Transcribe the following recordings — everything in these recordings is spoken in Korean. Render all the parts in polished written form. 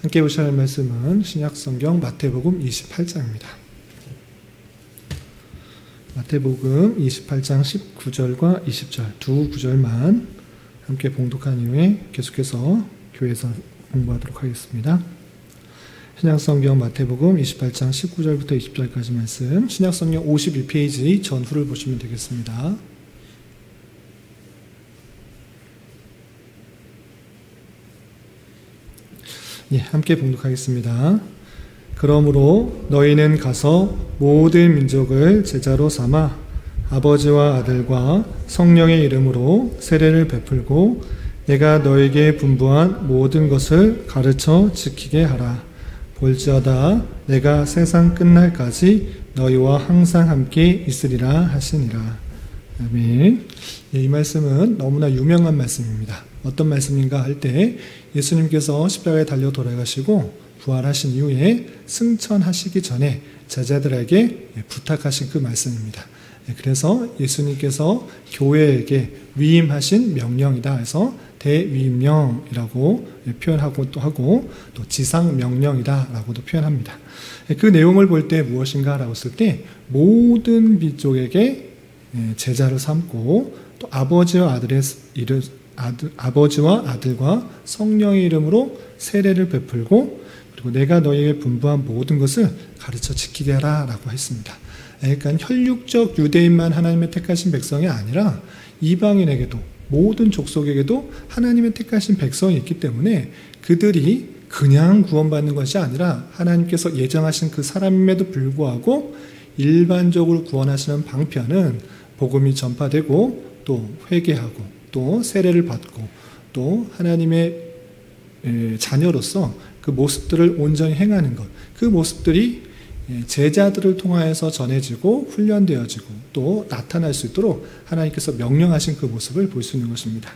함께 보셔야 할 말씀은 신약성경 마태복음 28장입니다. 마태복음 28장 19절과 20절 두 구절만 함께 봉독한 이후에 계속해서 교회에서 공부하도록 하겠습니다. 신약성경 마태복음 28장 19절부터 20절까지 말씀, 신약성경 51페이지 전후를 보시면 되겠습니다. 예, 함께 봉독하겠습니다. 그러므로 너희는 가서 모든 민족을 제자로 삼아 아버지와 아들과 성령의 이름으로 세례를 베풀고 내가 너에게 분부한 모든 것을 가르쳐 지키게 하라. 볼지어다 내가 세상 끝날까지 너희와 항상 함께 있으리라 하시니라. 아멘. 이 말씀은 너무나 유명한 말씀입니다. 어떤 말씀인가 할 때 예수님께서 십자가에 달려 돌아가시고 부활하신 이후에 승천하시기 전에 제자들에게 부탁하신 그 말씀입니다. 그래서 예수님께서 교회에게 위임하신 명령이다 해서 대위임령이라고 표현하고 또 지상명령이다 라고도 표현합니다. 그 내용을 볼 때 무엇인가 라고 했을 때 모든 민족에게 제자를 삼고 또 아버지와 아들과 성령의 이름으로 세례를 베풀고 그리고 내가 너희에게 분부한 모든 것을 가르쳐 지키게 하라 라고 했습니다. 그러니까 혈육적 유대인만 하나님의 택하신 백성이 아니라 이방인에게도 모든 족속에게도 하나님의 택하신 백성이 있기 때문에 그들이 그냥 구원받는 것이 아니라 하나님께서 예정하신 그 사람임에도 불구하고 일반적으로 구원하시는 방편은 복음이 전파되고 또 회개하고 또 세례를 받고 또 하나님의 자녀로서 그 모습들을 온전히 행하는 것, 그 모습들이 제자들을 통하여서 전해지고 훈련되어지고 또 나타날 수 있도록 하나님께서 명령하신 그 모습을 볼 수 있는 것입니다.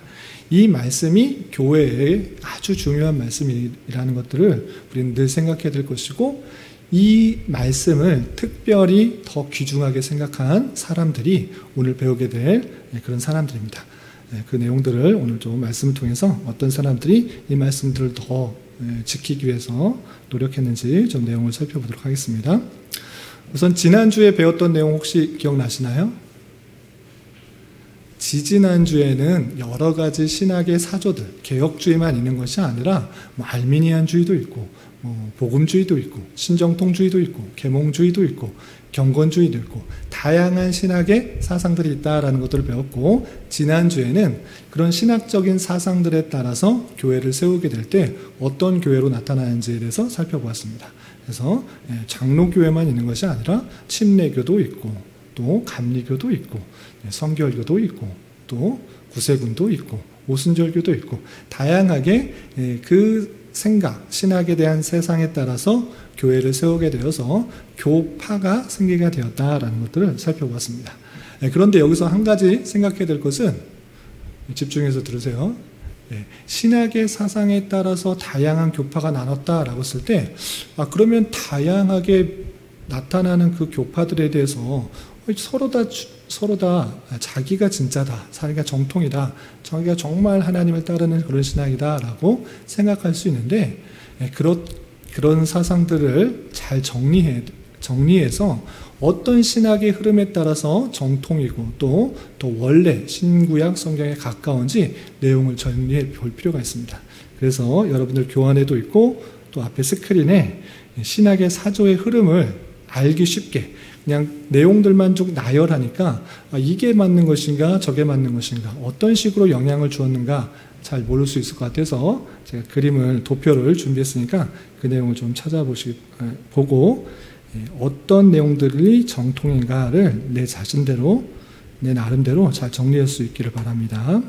이 말씀이 교회의 아주 중요한 말씀이라는 것들을 우리는 늘 생각해야 될 것이고, 이 말씀을 특별히 더 귀중하게 생각한 사람들이 오늘 배우게 될 그런 사람들입니다. 그 내용들을 오늘 좀 말씀을 통해서 어떤 사람들이 이 말씀들을 더 지키기 위해서 노력했는지 좀 내용을 살펴보도록 하겠습니다. 우선 지난주에 배웠던 내용 혹시 기억나시나요? 지지난주에는 여러 가지 신학의 사조들, 개혁주의만 있는 것이 아니라 알미니안주의도 있고 복음주의도 있고 신정통주의도 있고 계몽주의도 있고 경건주의도 있고 다양한 신학의 사상들이 있다라는 것들을 배웠고, 지난주에는 그런 신학적인 사상들에 따라서 교회를 세우게 될 때 어떤 교회로 나타나는지에 대해서 살펴보았습니다. 그래서 장로교회만 있는 것이 아니라 침례교도 있고 또 감리교도 있고 성결교도 있고 또 구세군도 있고 오순절교도 있고 다양하게 그 생각, 신학에 대한 세상에 따라서 교회를 세우게 되어서 교파가 생기게 되었다라는 것들을 살펴보았습니다. 그런데 여기서 한 가지 생각해야 될 것은, 집중해서 들으세요. 신학의 사상에 따라서 다양한 교파가 나눴다라고 했을 때, 그러면 다양하게 나타나는 그 교파들에 대해서 서로 다 자기가 진짜다, 자기가 정통이다, 자기가 정말 하나님을 따르는 그런 신학이다라고 생각할 수 있는데, 그런 사상들을 잘 정리해서 어떤 신학의 흐름에 따라서 정통이고 또 원래 신구약 성경에 가까운지 내용을 정리해 볼 필요가 있습니다. 그래서 여러분들 교환에도 있고 또 앞에 스크린에 신학의 사조의 흐름을 알기 쉽게 그냥 내용들만 쭉 나열하니까 이게 맞는 것인가 저게 맞는 것인가 어떤 식으로 영향을 주었는가 잘 모를 수 있을 것 같아서 제가 도표를 준비했으니까 그 내용을 좀 보고 어떤 내용들이 정통인가를 내 나름대로 잘 정리할 수 있기를 바랍니다.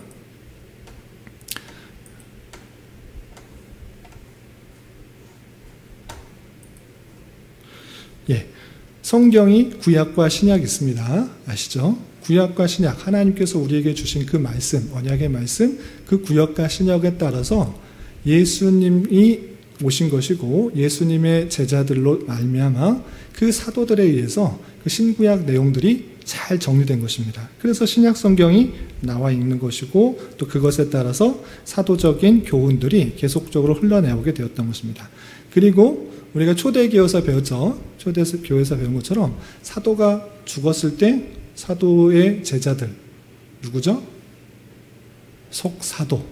성경이 구약과 신약이 있습니다. 아시죠? 구약과 신약, 하나님께서 우리에게 주신 그 말씀, 언약의 말씀, 그 구약과 신약에 따라서 예수님이 오신 것이고 예수님의 제자들로 말미암아 그 사도들에 의해서 그 신구약 내용들이 잘 정리된 것입니다. 그래서 신약 성경이 나와 있는 것이고 또 그것에 따라서 사도적인 교훈들이 계속적으로 흘러나오게 되었던 것입니다. 그리고 우리가 초대교회에서 배웠죠. 초대교회에서 배운 것처럼 사도가 죽었을 때 사도의 제자들 누구죠? 속사도,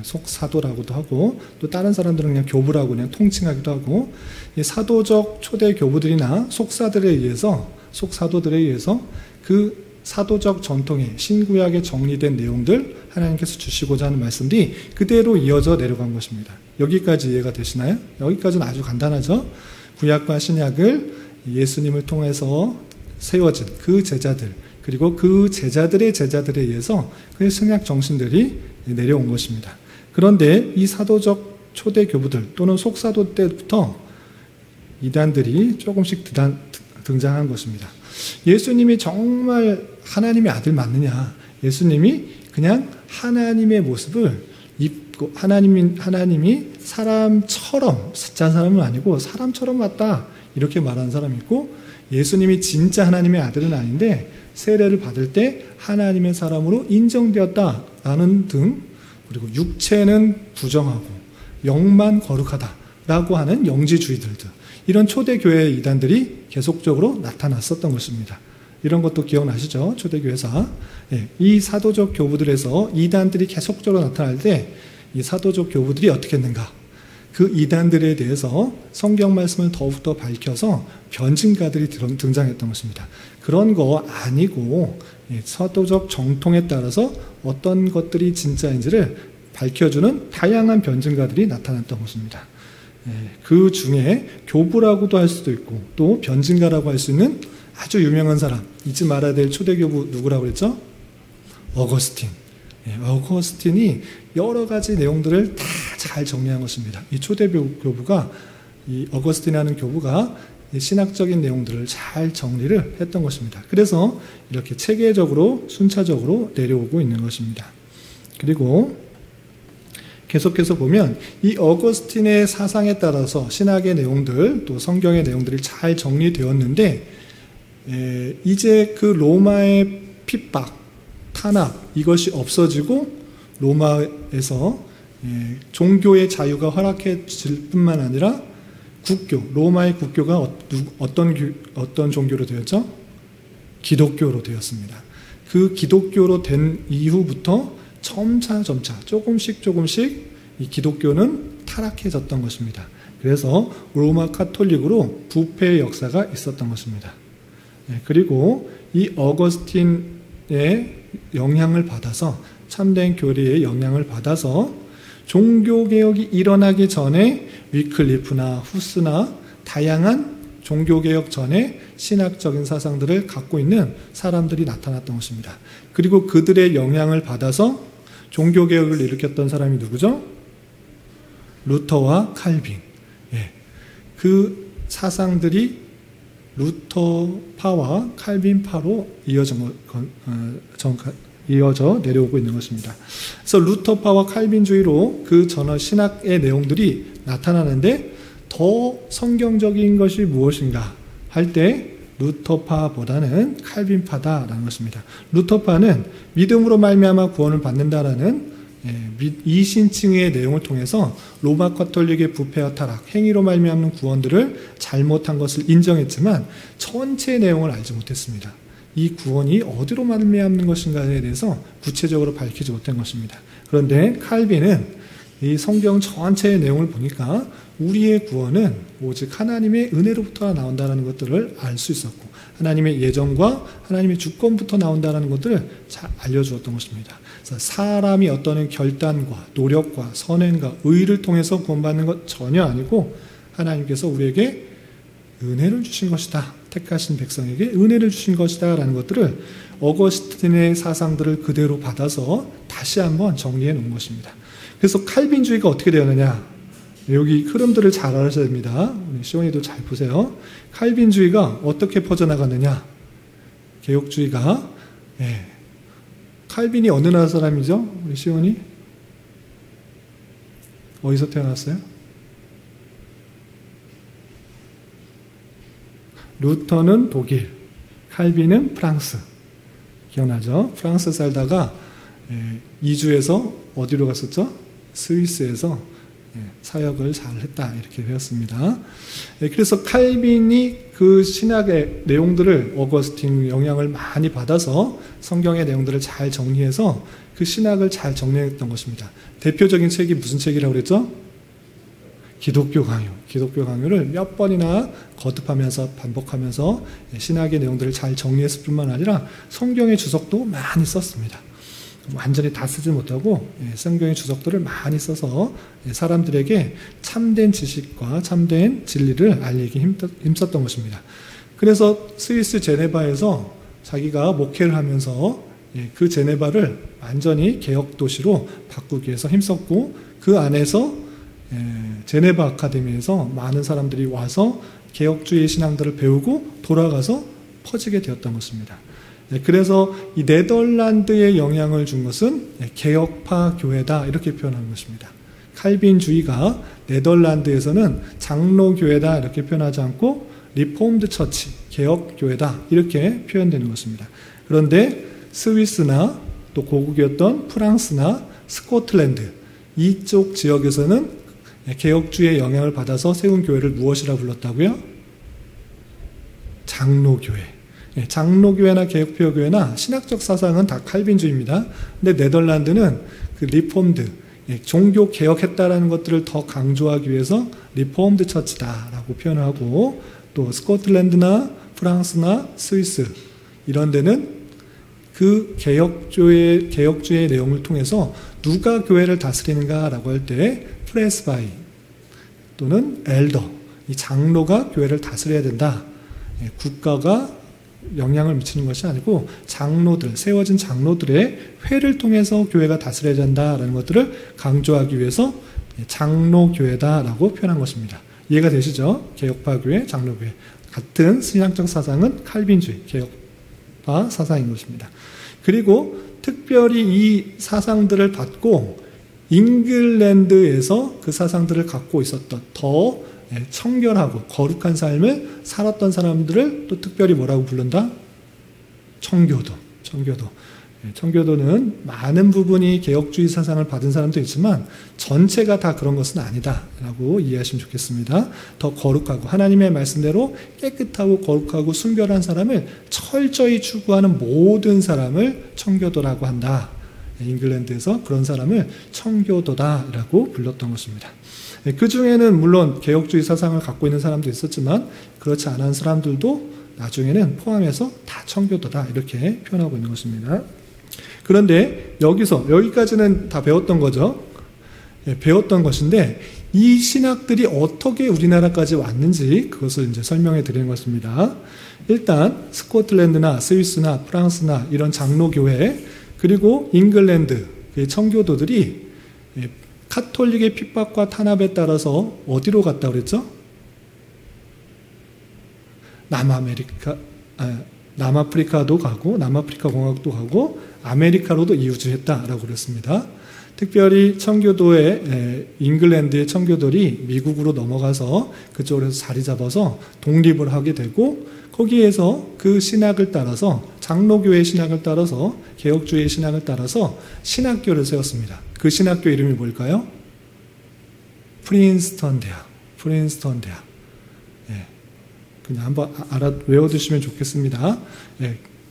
속사도라고도 하고 또 다른 사람들은 그냥 교부라고 그냥 통칭하기도 하고 이 사도적 초대 교부들이나 속사들에 의해서 속사도들에 의해서 그 사도적 전통의 신구약에 정리된 내용들 하나님께서 주시고자 하는 말씀들이 그대로 이어져 내려간 것입니다. 여기까지 이해가 되시나요? 여기까지는 아주 간단하죠. 구약과 신약을 예수님을 통해서 세워진 그 제자들 그리고 그 제자들의 제자들에 의해서 그 신약 정신들이 내려온 것입니다. 그런데 이 사도적 초대 교부들 또는 속사도 때부터 이단들이 조금씩 등장한 것입니다. 예수님이 정말 하나님의 아들 맞느냐? 예수님이 그냥 하나님의 모습을 입고 하나님이 사람처럼 숫자 사람은 아니고 사람처럼 왔다 이렇게 말하는 사람이 있고 예수님이 진짜 하나님의 아들은 아닌데 세례를 받을 때 하나님의 사람으로 인정되었다라는 등 그리고 육체는 부정하고 영만 거룩하다라고 하는 영지주의들도 이런 초대교회 이단들이 계속적으로 나타났었던 것입니다. 이런 것도 기억나시죠? 초대교회사. 이 사도적 교부들에서 이단들이 계속적으로 나타날 때 이 사도적 교부들이 어떻게 했는가? 그 이단들에 대해서 성경 말씀을 더욱더 밝혀서 변증가들이 등장했던 것입니다. 그런 거 아니고 사도적 정통에 따라서 어떤 것들이 진짜인지를 밝혀주는 다양한 변증가들이 나타났던 것입니다. 그 중에 교부라고도 할 수도 있고 또 변증가라고 할 수 있는 아주 유명한 사람, 잊지 말아야 될 초대교부 누구라고 그랬죠? 어거스틴. 어거스틴이 여러 가지 내용들을 다 잘 정리한 것입니다. 이 초대교부가 이 어거스틴이라는 교부가 신학적인 내용들을 잘 정리를 했던 것입니다. 그래서 이렇게 체계적으로 순차적으로 내려오고 있는 것입니다. 그리고 계속해서 보면 이 어거스틴의 사상에 따라서 신학의 내용들 또 성경의 내용들이 잘 정리되었는데 이제 그 로마의 핍박, 탄압 이것이 없어지고 로마에서 종교의 자유가 허락해질 뿐만 아니라 국교, 로마의 국교가 어떤 종교로 되었죠? 기독교로 되었습니다. 그 기독교로 된 이후부터 점차 조금씩 이 기독교는 타락해졌던 것입니다. 그래서 로마 카톨릭으로 부패의 역사가 있었던 것입니다. 그리고 이 어거스틴의 영향을 받아서 참된 교리의 영향을 받아서 종교개혁이 일어나기 전에 위클리프나 후스나 다양한 종교개혁 전에 신학적인 사상들을 갖고 있는 사람들이 나타났던 것입니다. 그리고 그들의 영향을 받아서 종교개혁을 일으켰던 사람이 누구죠? 루터와 칼빈. 그 사상들이 루터파와 칼빈파로 이어져 내려오고 있는 것입니다. 그래서 루터파와 칼빈주의로 그 전후 신학의 내용들이 나타나는데 더 성경적인 것이 무엇인가 할 때 루터파보다는 칼빈파다라는 것입니다. 루터파는 믿음으로 말미암아 구원을 받는다라는 이신칭의 내용을 통해서 로마 카톨릭의 부패와 타락, 행위로 말미암는 구원들을 잘못한 것을 인정했지만 전체 내용을 알지 못했습니다. 이 구원이 어디로 말미암는 것인가에 대해서 구체적으로 밝히지 못한 것입니다. 그런데 칼빈은 이 성경 전체의 내용을 보니까 우리의 구원은 오직 하나님의 은혜로부터 나온다는 것들을 알 수 있었고 하나님의 예정과 하나님의 주권부터 나온다는 것들을 잘 알려주었던 것입니다. 그래서 사람이 어떤 결단과 노력과 선행과 의를 통해서 구원받는 것 전혀 아니고 하나님께서 우리에게 은혜를 주신 것이다. 택하신 백성에게 은혜를 주신 것이다 라는 것들을 어거스틴의 사상들을 그대로 받아서 다시 한번 정리해 놓은 것입니다. 그래서 칼빈주의가 어떻게 되었느냐, 여기 흐름들을 잘 알아셔야 됩니다. 우리 시온이도 잘 보세요. 칼빈주의가 어떻게 퍼져나갔느냐, 개혁주의가 칼빈이 어느 나라 사람이죠? 우리 시온이 어디서 태어났어요? 루터는 독일, 칼빈은 프랑스. 기억나죠? 프랑스 살다가 이주해서 어디로 갔었죠? 스위스에서 사역을 잘 했다 이렇게 배웠습니다. 그래서 칼빈이 그 신학의 내용들을 어거스틴 영향을 많이 받아서 성경의 내용들을 잘 정리해서 그 신학을 잘 정리했던 것입니다. 대표적인 책이 무슨 책이라고 그랬죠? 기독교 강요. 기독교 강요를 몇 번이나 거듭하면서 반복하면서 신학의 내용들을 잘 정리했을 뿐만 아니라 성경의 주석도 많이 썼습니다. 완전히 다 쓰지 못하고 성경의 주석들을 많이 써서 사람들에게 참된 지식과 참된 진리를 알리기 힘썼던 것입니다. 그래서 스위스 제네바에서 자기가 목회를 하면서 그 제네바를 완전히 개혁 도시로 바꾸기 위해서 힘썼고, 그 안에서 제네바 아카데미에서 많은 사람들이 와서 개혁주의 신앙들을 배우고 돌아가서 퍼지게 되었던 것입니다. 그래서 이 네덜란드에 영향을 준 것은 개혁파 교회다 이렇게 표현하는 것입니다. 칼빈주의가 네덜란드에서는 장로교회다 이렇게 표현하지 않고 리폼드 처치, 개혁교회다 이렇게 표현되는 것입니다. 그런데 스위스나 또 고국이었던 프랑스나 스코틀랜드 이쪽 지역에서는 개혁주의의 영향을 받아서 세운 교회를 무엇이라 불렀다고요? 장로교회. 장로교회나 개혁교회나 신학적 사상은 다 칼빈주의입니다. 근데 네덜란드는 그 리폼드, 종교 개혁했다라는 것들을 더 강조하기 위해서 리폼드 처치다라고 표현하고, 또 스코틀랜드나 프랑스나 스위스 이런 데는 그 개혁주의 내용을 통해서 누가 교회를 다스리는가라고 할 때 프레스바이 또는 엘더, 이 장로가 교회를 다스려야 된다. 국가가 영향을 미치는 것이 아니고 장로들, 세워진 장로들의 회를 통해서 교회가 다스려야 된다라는 것들을 강조하기 위해서 장로교회다라고 표현한 것입니다. 이해가 되시죠? 개혁파 교회, 장로교회. 같은 신학적 사상은 칼빈주의, 개혁파 사상인 것입니다. 그리고 특별히 이 사상들을 받고 잉글랜드에서 그 사상들을 갖고 있었던 더 청결하고 거룩한 삶을 살았던 사람들을 또 특별히 뭐라고 부른다? 청교도. 청교도는 많은 부분이 개혁주의 사상을 받은 사람도 있지만 전체가 다 그런 것은 아니다라고 이해하시면 좋겠습니다. 더 거룩하고 하나님의 말씀대로 깨끗하고 거룩하고 순결한 사람을 철저히 추구하는 모든 사람을 청교도라고 한다. 잉글랜드에서 그런 사람을 청교도다라고 불렀던 것입니다. 그 중에는 물론 개혁주의 사상을 갖고 있는 사람도 있었지만 그렇지 않은 사람들도 나중에는 포함해서 다 청교도다 이렇게 표현하고 있는 것입니다. 그런데 여기까지는 다 배웠던 거죠. 배웠던 것인데 이 신학들이 어떻게 우리나라까지 왔는지 그것을 이제 설명해 드리는 것입니다. 일단 스코틀랜드나 스위스나 프랑스나 이런 장로교회 그리고 잉글랜드 청교도들이 카톨릭의 핍박과 탄압에 따라서 어디로 갔다 그랬죠? 남아프리카도 가고 남아프리카 공화국도 가고 아메리카로도 이주했다라고 그랬습니다. 특별히 청교도의 잉글랜드의 청교도들이 미국으로 넘어가서 그쪽으로 자리 잡아서 독립을 하게 되고 거기에서 그 신학을 따라서 장로교의 신학을 따라서 개혁주의 신학을 따라서 신학교를 세웠습니다. 그 신학교 이름이 뭘까요? 프린스턴 대학. 그냥 한번 외워두시면 좋겠습니다.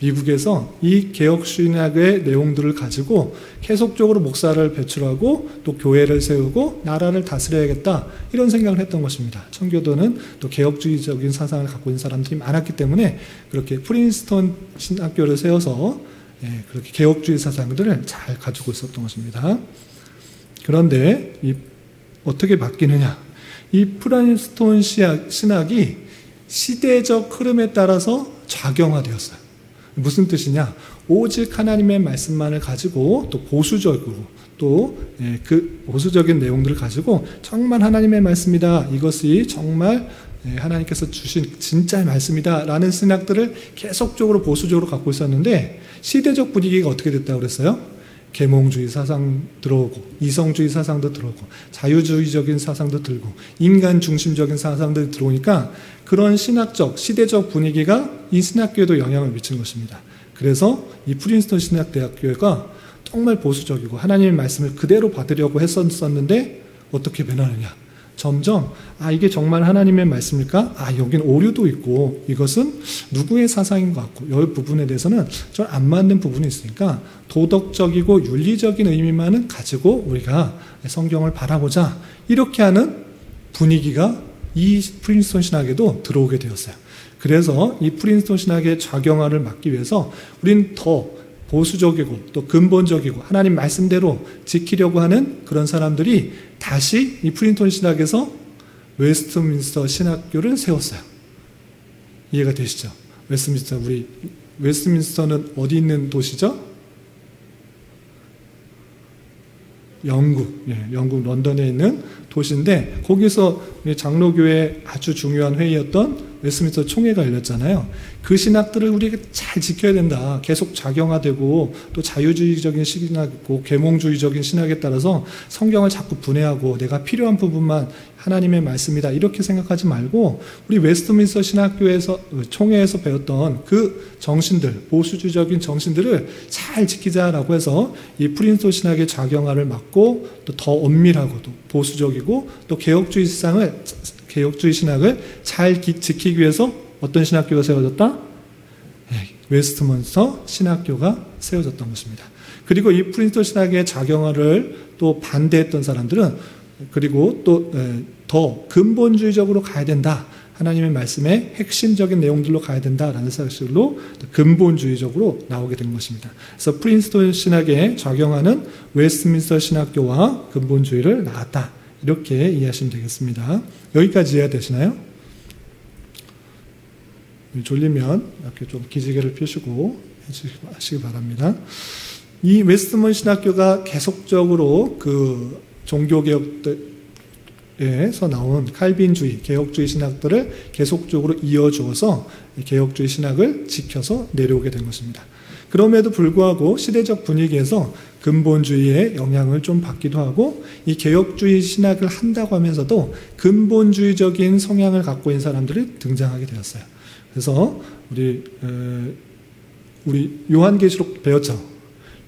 미국에서 이 개혁신학의 내용들을 가지고 계속적으로 목사를 배출하고 또 교회를 세우고 나라를 다스려야겠다 이런 생각을 했던 것입니다. 청교도는 또 개혁주의적인 사상을 갖고 있는 사람들이 많았기 때문에 그렇게 프린스턴 신학교를 세워서 그렇게 개혁주의 사상들을 잘 가지고 있었던 것입니다. 그런데 어떻게 바뀌느냐? 이 프린스턴 신학이 시대적 흐름에 따라서 작용화되었어요. 무슨 뜻이냐? 오직 하나님의 말씀만을 가지고 또 보수적으로 또 그 보수적인 내용들을 가지고 정말 하나님의 말씀이다. 이것이 정말 하나님께서 주신 진짜의 말씀이다. 라는 신학들을 계속적으로 보수적으로 갖고 있었는데 시대적 분위기가 어떻게 됐다고 그랬어요? 계몽주의 사상 들어오고 이성주의 사상도 들어오고 자유주의적인 사상도 들고 인간 중심적인 사상들이 들어오니까 그런 신학적 시대적 분위기가 이 신학교에도 영향을 미친 것입니다. 그래서 이 프린스턴 신학대학교가 정말 보수적이고 하나님의 말씀을 그대로 받으려고 했었는데 어떻게 변하느냐. 점점 이게 정말 하나님의 말씀일까? 여긴 오류도 있고 이것은 누구의 사상인 것 같고 이 부분에 대해서는 좀 안 맞는 부분이 있으니까 도덕적이고 윤리적인 의미만은 가지고 우리가 성경을 바라보자, 이렇게 하는 분위기가 이 프린스턴 신학에도 들어오게 되었어요. 그래서 이 프린스턴 신학의 좌경화를 막기 위해서 우리는 더 보수적이고 또 근본적이고 하나님 말씀대로 지키려고 하는 그런 사람들이 다시 이 프린스턴 신학에서 웨스트민스터 신학교를 세웠어요. 이해가 되시죠? 웨스트민스터는 어디 있는 도시죠? 영국 런던에 있는 도시인데 거기서 장로교회 아주 중요한 회의였던 웨스트민스터 총회가 열렸잖아요. 그 신학들을 우리가 잘 지켜야 된다. 계속 작용화되고 또 자유주의적인 신학 있고 계몽주의적인 신학에 따라서 성경을 자꾸 분해하고 내가 필요한 부분만 하나님의 말씀이다 이렇게 생각하지 말고 우리 웨스트민스터 신학교에서 총회에서 배웠던 그 정신들, 보수주의적인 정신들을 잘 지키자라고 해서 이 프린스턴 신학의 작용화를 막고 또 더 엄밀하고 또 보수적이고 또 개혁주의 신학을 잘 지키기 위해서 어떤 신학교가 세워졌다? 웨스트민스터 신학교가 세워졌던 것입니다. 그리고 이 프린스턴 신학의 작용화를 또 반대했던 사람들은 그리고 또 더 근본주의적으로 가야 된다. 하나님의 말씀의 핵심적인 내용들로 가야 된다라는 사실로 근본주의적으로 나오게 된 것입니다. 그래서 프린스턴 신학의 작용하는 웨스트민스터 신학교와 근본주의를 낳았다. 이렇게 이해하시면 되겠습니다. 여기까지 이해되시나요? 졸리면 이렇게 좀 기지개를 펴시고 하시기 바랍니다. 이 웨스트민스터 신학교가 계속적으로 그 종교개혁에서 나온 칼빈주의, 개혁주의 신학들을 계속적으로 이어주어서 개혁주의 신학을 지켜서 내려오게 된 것입니다. 그럼에도 불구하고 시대적 분위기에서 근본주의의 영향을 좀 받기도 하고 이 개혁주의 신학을 한다고 하면서도 근본주의적인 성향을 갖고 있는 사람들이 등장하게 되었어요. 그래서 우리 요한계시록 배웠죠.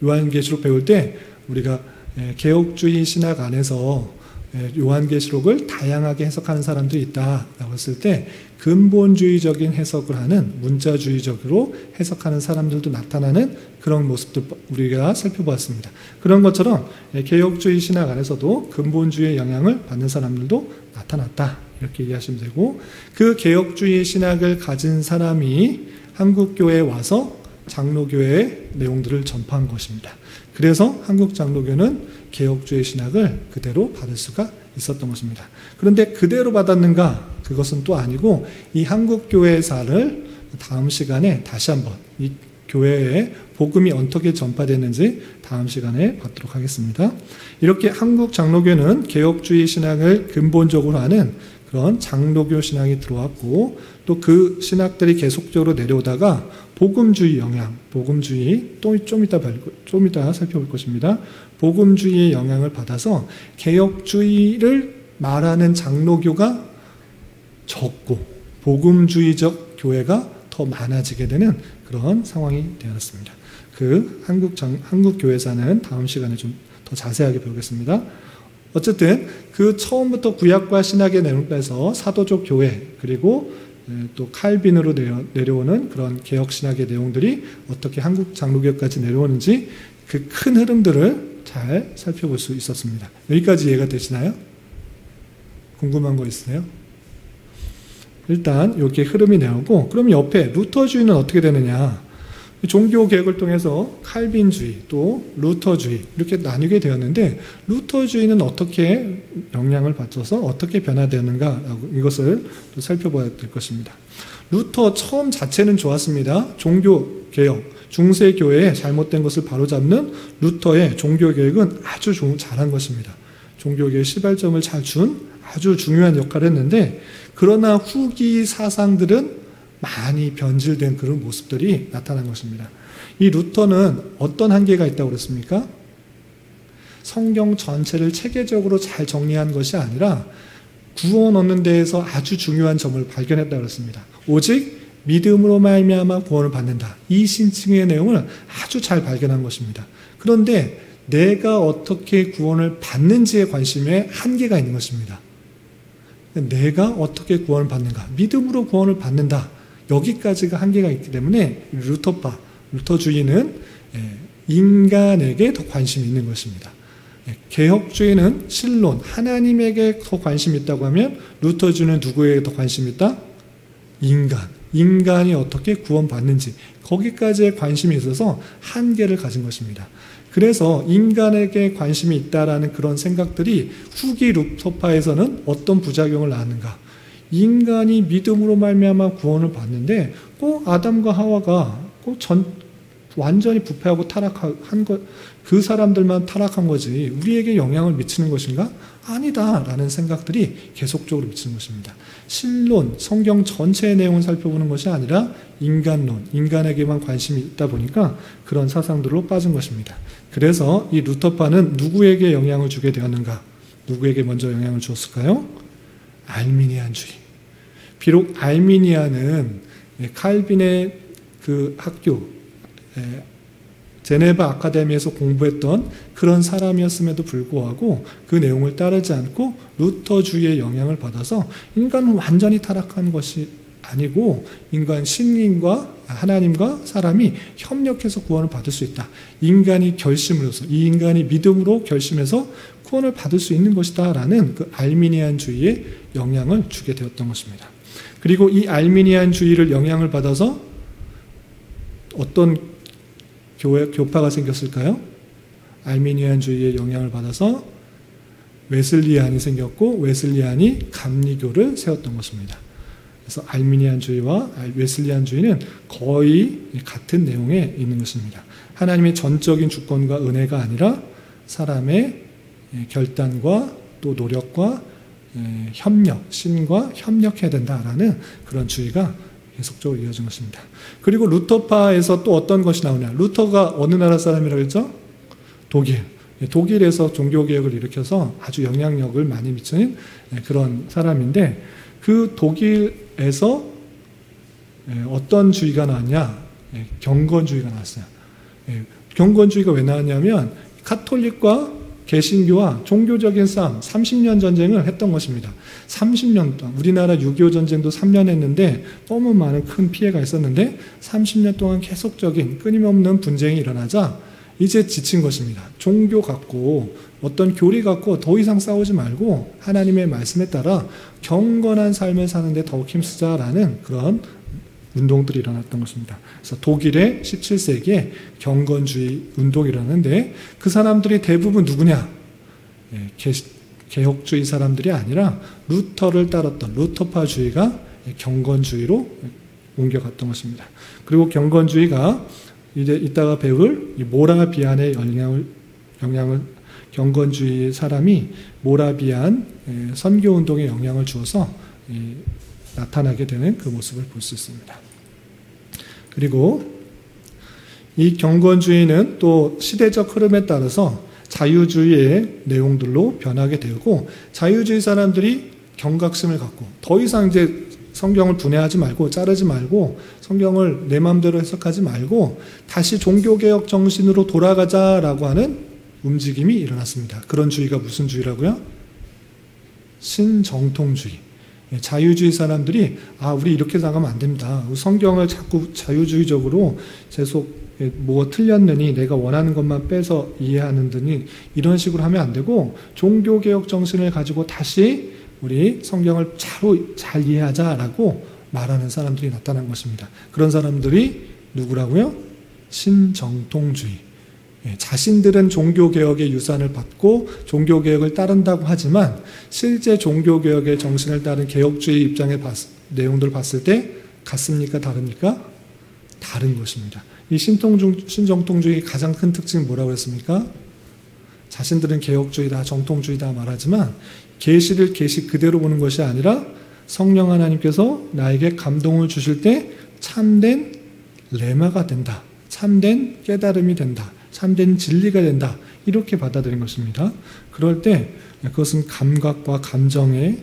요한계시록 배울 때 우리가 개혁주의 신학 안에서 요한계시록을 다양하게 해석하는 사람들이 있다라고 했을 때 근본주의적인 해석을 하는 문자주의적으로 해석하는 사람들도 나타나는 그런 모습들 우리가 살펴보았습니다. 그런 것처럼 개혁주의 신학 안에서도 근본주의의 영향을 받는 사람들도 나타났다. 이렇게 이해하시면 되고 그 개혁주의 신학을 가진 사람이 한국교회에 와서 장로교회의 내용들을 전파한 것입니다. 그래서 한국 장로교는 개혁주의 신학을 그대로 받을 수가 있었던 것입니다. 그런데 그대로 받았는가? 그것은 또 아니고 이 한국교회사를 다음 시간에 다시 한번 이 교회에 복음이 어떻게 전파되는지 다음 시간에 받도록 하겠습니다. 이렇게 한국 장로교는 개혁주의 신학을 근본적으로 하는 그런 장로교 신학이 들어왔고 또 그 신학들이 계속적으로 내려오다가 복음주의 영향, 복음주의 또 좀 이따 살펴볼 것입니다. 복음주의의 영향을 받아서 개혁주의를 말하는 장로교가 적고 복음주의적 교회가 더 많아지게 되는 그런 상황이 되었습니다. 그 한국 교회사는 다음 시간에 좀 더 자세하게 배우겠습니다. 어쨌든 그 처음부터 구약과 신학의 내용에서 사도적 교회 그리고 또 칼빈으로 내려오는 그런 개혁신학의 내용들이 어떻게 한국 장로교까지 내려오는지 그 큰 흐름들을 잘 살펴볼 수 있었습니다. 여기까지 이해가 되시나요? 궁금한 거 있으세요? 일단 이렇게 흐름이 나오고 그럼 옆에 루터주의는 어떻게 되느냐? 종교개혁을 통해서 칼빈주의 또 루터주의 이렇게 나뉘게 되었는데 루터주의는 어떻게 영향을 받아서 어떻게 변화되는가 이것을 또 살펴봐야 될 것입니다. 루터 처음 자체는 좋았습니다. 종교개혁, 중세교회의 잘못된 것을 바로잡는 루터의 종교개혁은 아주 잘한 것입니다. 종교개혁 시발점을 잘 준 아주 중요한 역할을 했는데 그러나 후기 사상들은 많이 변질된 그런 모습들이 나타난 것입니다. 이 루터는 어떤 한계가 있다고 그랬습니까? 성경 전체를 체계적으로 잘 정리한 것이 아니라 구원 얻는 데에서 아주 중요한 점을 발견했다고 그랬습니다. 오직 믿음으로 말미암아 구원을 받는다. 이 신칭의 내용을 아주 잘 발견한 것입니다. 그런데 내가 어떻게 구원을 받는지에 관심에 한계가 있는 것입니다. 내가 어떻게 구원을 받는가? 믿음으로 구원을 받는다. 여기까지가 한계가 있기 때문에 루터주의는 인간에게 더 관심이 있는 것입니다. 개혁주의는 신론, 하나님에게 더 관심이 있다고 하면 루터주의는 누구에게 더 관심이 있다? 인간이 어떻게 구원받는지 거기까지의 관심이 있어서 한계를 가진 것입니다. 그래서 인간에게 관심이 있다라는 그런 생각들이 후기 루터파에서는 어떤 부작용을 낳았는가? 인간이 믿음으로 말미암아 구원을 받는데 꼭 아담과 하와가 꼭 완전히 부패하고 타락한 것, 그 사람들만 타락한 거지 우리에게 영향을 미치는 것인가? 아니다라는 생각들이 계속적으로 미치는 것입니다. 신론, 성경 전체의 내용을 살펴보는 것이 아니라 인간론, 인간에게만 관심이 있다 보니까 그런 사상들로 빠진 것입니다. 그래서 이 루터파는 누구에게 영향을 주게 되었는가? 누구에게 먼저 영향을 주었을까요? 알미니안주의. 비록 알미니아는 칼빈의 그 학교, 제네바 아카데미에서 공부했던 그런 사람이었음에도 불구하고 그 내용을 따르지 않고 루터주의의 영향을 받아서 인간은 완전히 타락한 것이 아니고 신인과 하나님과 사람이 협력해서 구원을 받을 수 있다. 인간이 결심으로서 이 인간이 믿음으로 결심해서 구원을 받을 수 있는 것이다 라는 그 알미니안주의에 영향을 주게 되었던 것입니다. 그리고 이 알미니안주의를 영향을 받아서 어떤 교파가 생겼을까요? 알미니안주의의 영향을 받아서 웨슬리안이 생겼고 웨슬리안이 감리교를 세웠던 것입니다. 그래서 알미니안주의와 웨슬리안주의는 거의 같은 내용에 있는 것입니다. 하나님의 전적인 주권과 은혜가 아니라 사람의 결단과 또 노력과 협력, 신과 협력해야 된다라는 그런 주의가 계속적으로 이어진 것입니다. 그리고 루터파에서 또 어떤 것이 나오냐? 루터가 어느 나라 사람이라고 했죠? 독일. 독일에서 종교개혁을 일으켜서 아주 영향력을 많이 미치는 그런 사람인데 그 독일에서 어떤 주의가 나왔냐? 경건주의가 나왔어요. 경건주의가 왜 나왔냐면 카톨릭과 개신교와 종교적인 싸움, 30년 전쟁을 했던 것입니다. 30년 동안 우리나라 6.25 전쟁도 3년 했는데 너무 많은 큰 피해가 있었는데 30년 동안 계속적인 끊임없는 분쟁이 일어나자 이제 지친 것입니다. 종교 갖고 어떤 교리 갖고 더 이상 싸우지 말고 하나님의 말씀에 따라 경건한 삶을 사는데 더욱 힘쓰자라는 그런 운동들이 일어났던 것입니다. 그래서 독일의 17세기에 경건주의 운동이 일어났는데 그 사람들이 대부분 누구냐? 개혁주의 사람들이 아니라 루터를 따랐던 루터파주의가 경건주의로 옮겨갔던 것입니다. 그리고 경건주의가 이제 이따가 배울 모라비안의 영향을 경건주의 사람이 모라비안 선교운동에 영향을 주어서 나타나게 되는 그 모습을 볼 수 있습니다. 그리고 이 경건주의는 또 시대적 흐름에 따라서 자유주의의 내용들로 변하게 되고 자유주의 사람들이 경각심을 갖고 더 이상 이제 성경을 분해하지 말고 자르지 말고 성경을 내 마음대로 해석하지 말고 다시 종교개혁 정신으로 돌아가자라고 하는 움직임이 일어났습니다. 그런 주의가 무슨 주의라고요? 신정통주의. 자유주의 사람들이 우리 이렇게 나가면 안 됩니다. 성경을 자꾸 자유주의적으로 계속 뭐가 틀렸느니 내가 원하는 것만 빼서 이해하는 이런 식으로 하면 안 되고 종교개혁 정신을 가지고 다시 우리 성경을 잘 이해하자라고 말하는 사람들이 나타난 것입니다. 그런 사람들이 누구라고요? 신정통주의. 자신들은 종교개혁의 유산을 받고 종교개혁을 따른다고 하지만 실제 종교개혁의 정신을 따른 개혁주의 입장의 내용들을 봤을 때 같습니까? 다릅니까? 다른 것입니다. 이 신정통주의의 가장 큰 특징은 뭐라고 했습니까? 자신들은 개혁주의다, 정통주의다 말하지만 계시를 계시 그대로 보는 것이 아니라 성령 하나님께서 나에게 감동을 주실 때 참된 레마가 된다. 참된 깨달음이 된다. 참된 진리가 된다. 이렇게 받아들인 것입니다. 그럴 때 그것은 감각과 감정에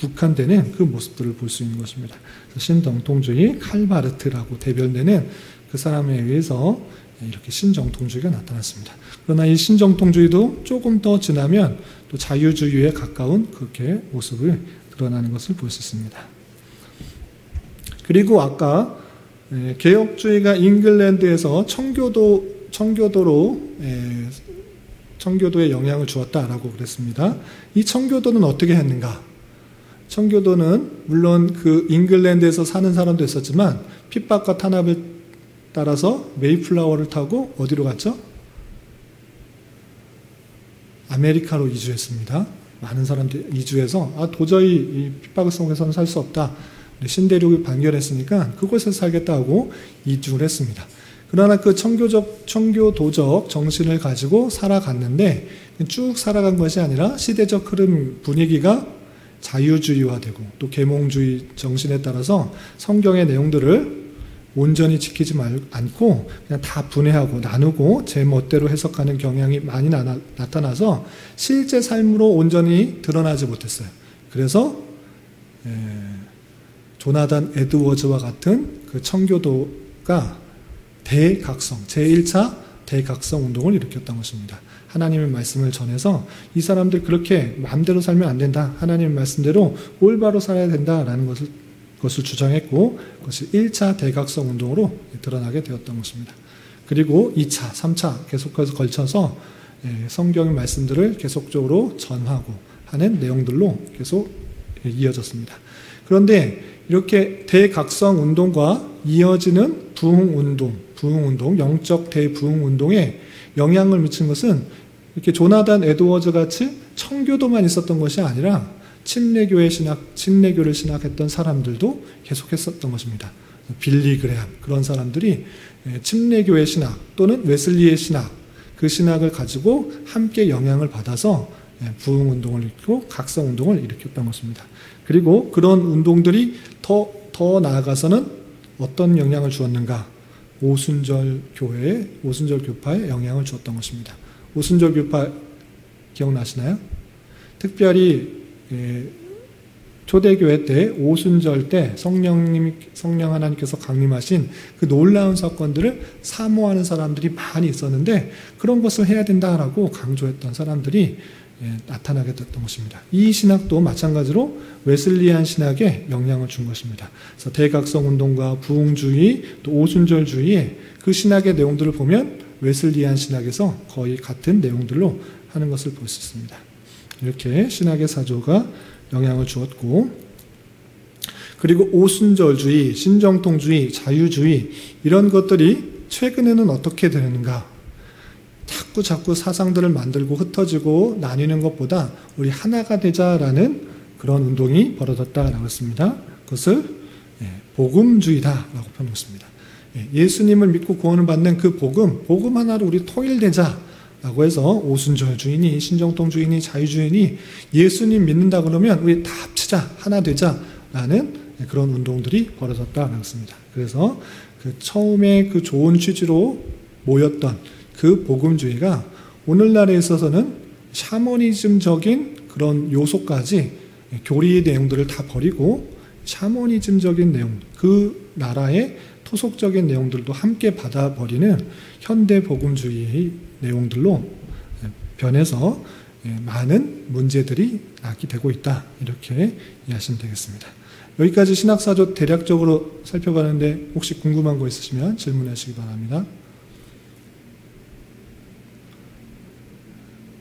국한되는 그 모습들을 볼 수 있는 것입니다. 신정통주의, 칼바르트라고 대변되는 그 사람에 의해서 이렇게 신정통주의가 나타났습니다. 그러나 이 신정통주의도 조금 더 지나면 또 자유주의에 가까운 그렇게 모습을 드러나는 것을 볼 수 있습니다. 그리고 아까 개혁주의가 잉글랜드에서 청교도에 영향을 주었다라고 그랬습니다. 이 청교도는 어떻게 했는가? 청교도는 물론 그 잉글랜드에서 사는 사람도 있었지만 핍박과 탄압을 따라서 메이플라워를 타고 어디로 갔죠? 아메리카로 이주했습니다. 많은 사람들이 이주해서 도저히 이 핍박을 속에서는 살 수 없다. 신대륙을 반결했으니까 그곳에서 살겠다고 이주를 했습니다. 그러나 그 청교도적 정신을 가지고 살아갔는데 쭉 살아간 것이 아니라 시대적 흐름 분위기가 자유주의화되고 또 계몽주의 정신에 따라서 성경의 내용들을 온전히 지키지 않고 그냥 다 분해하고 나누고 제 멋대로 해석하는 경향이 많이 나타나서 실제 삶으로 온전히 드러나지 못했어요. 그래서 조나단 에드워즈와 같은 그 청교도가 대각성, 제1차 대각성 운동을 일으켰던 것입니다. 하나님의 말씀을 전해서 이 사람들 그렇게 마음대로 살면 안 된다. 하나님의 말씀대로 올바로 살아야 된다라는 것을 주장했고 그것이 1차 대각성 운동으로 드러나게 되었던 것입니다. 그리고 2차, 3차 계속해서 걸쳐서 성경의 말씀들을 계속적으로 전하고 하는 내용들로 계속 이어졌습니다. 그런데 이렇게 대각성 운동과 이어지는 부흥운동, 영적 대부흥운동에 영향을 미친 것은 이렇게 조나단 에드워즈 같이 청교도만 있었던 것이 아니라 침례교를 신학했던 사람들도 계속했었던 것입니다. 빌리 그레함 그런 사람들이 침례교의 신학 또는 웨슬리의 신학 그 신학을 가지고 함께 영향을 받아서 부흥운동을 일으키고 각성운동을 일으켰던 것입니다. 그리고 그런 운동들이 더 나아가서는 어떤 영향을 주었는가? 오순절 교파에 영향을 주었던 것입니다. 오순절 교파 기억나시나요? 특별히 초대교회 때 오순절 때 성령 하나님께서 강림하신 그 놀라운 사건들을 사모하는 사람들이 많이 있었는데 그런 것을 해야 된다라고 강조했던 사람들이 나타나게 됐던 것입니다. 이 신학도 마찬가지로 웨슬리안 신학에 영향을 준 것입니다. 그래서 대각성 운동과 부흥주의 또 오순절주의의 그 신학의 내용들을 보면 웨슬리안 신학에서 거의 같은 내용들로 하는 것을 볼 수 있습니다. 이렇게 신학의 사조가 영향을 주었고 그리고 오순절주의, 신정통주의, 자유주의 이런 것들이 최근에는 어떻게 되는가? 자꾸 사상들을 만들고 흩어지고 나뉘는 것보다 우리 하나가 되자라는 그런 운동이 벌어졌다라고 했습니다. 그것을 복음주의다라고 표현했습니다. 예수님을 믿고 구원을 받는 그 복음 하나로 우리 통일되자라고 해서 오순절주의니 신정통주의니 자유주의니 예수님 믿는다 그러면 우리 다 합치자 하나 되자라는 그런 운동들이 벌어졌다라고 했습니다. 그래서 그 처음에 그 좋은 취지로 모였던 그 복음주의가 오늘날에 있어서는 샤머니즘적인 그런 요소까지 교리의 내용들을 다 버리고 샤머니즘적인 내용, 그 나라의 토속적인 내용들도 함께 받아버리는 현대 복음주의의 내용들로 변해서 많은 문제들이 야기되고 있다. 이렇게 이해하시면 되겠습니다. 여기까지 신학사조 대략적으로 살펴봤는데 혹시 궁금한 거 있으시면 질문하시기 바랍니다.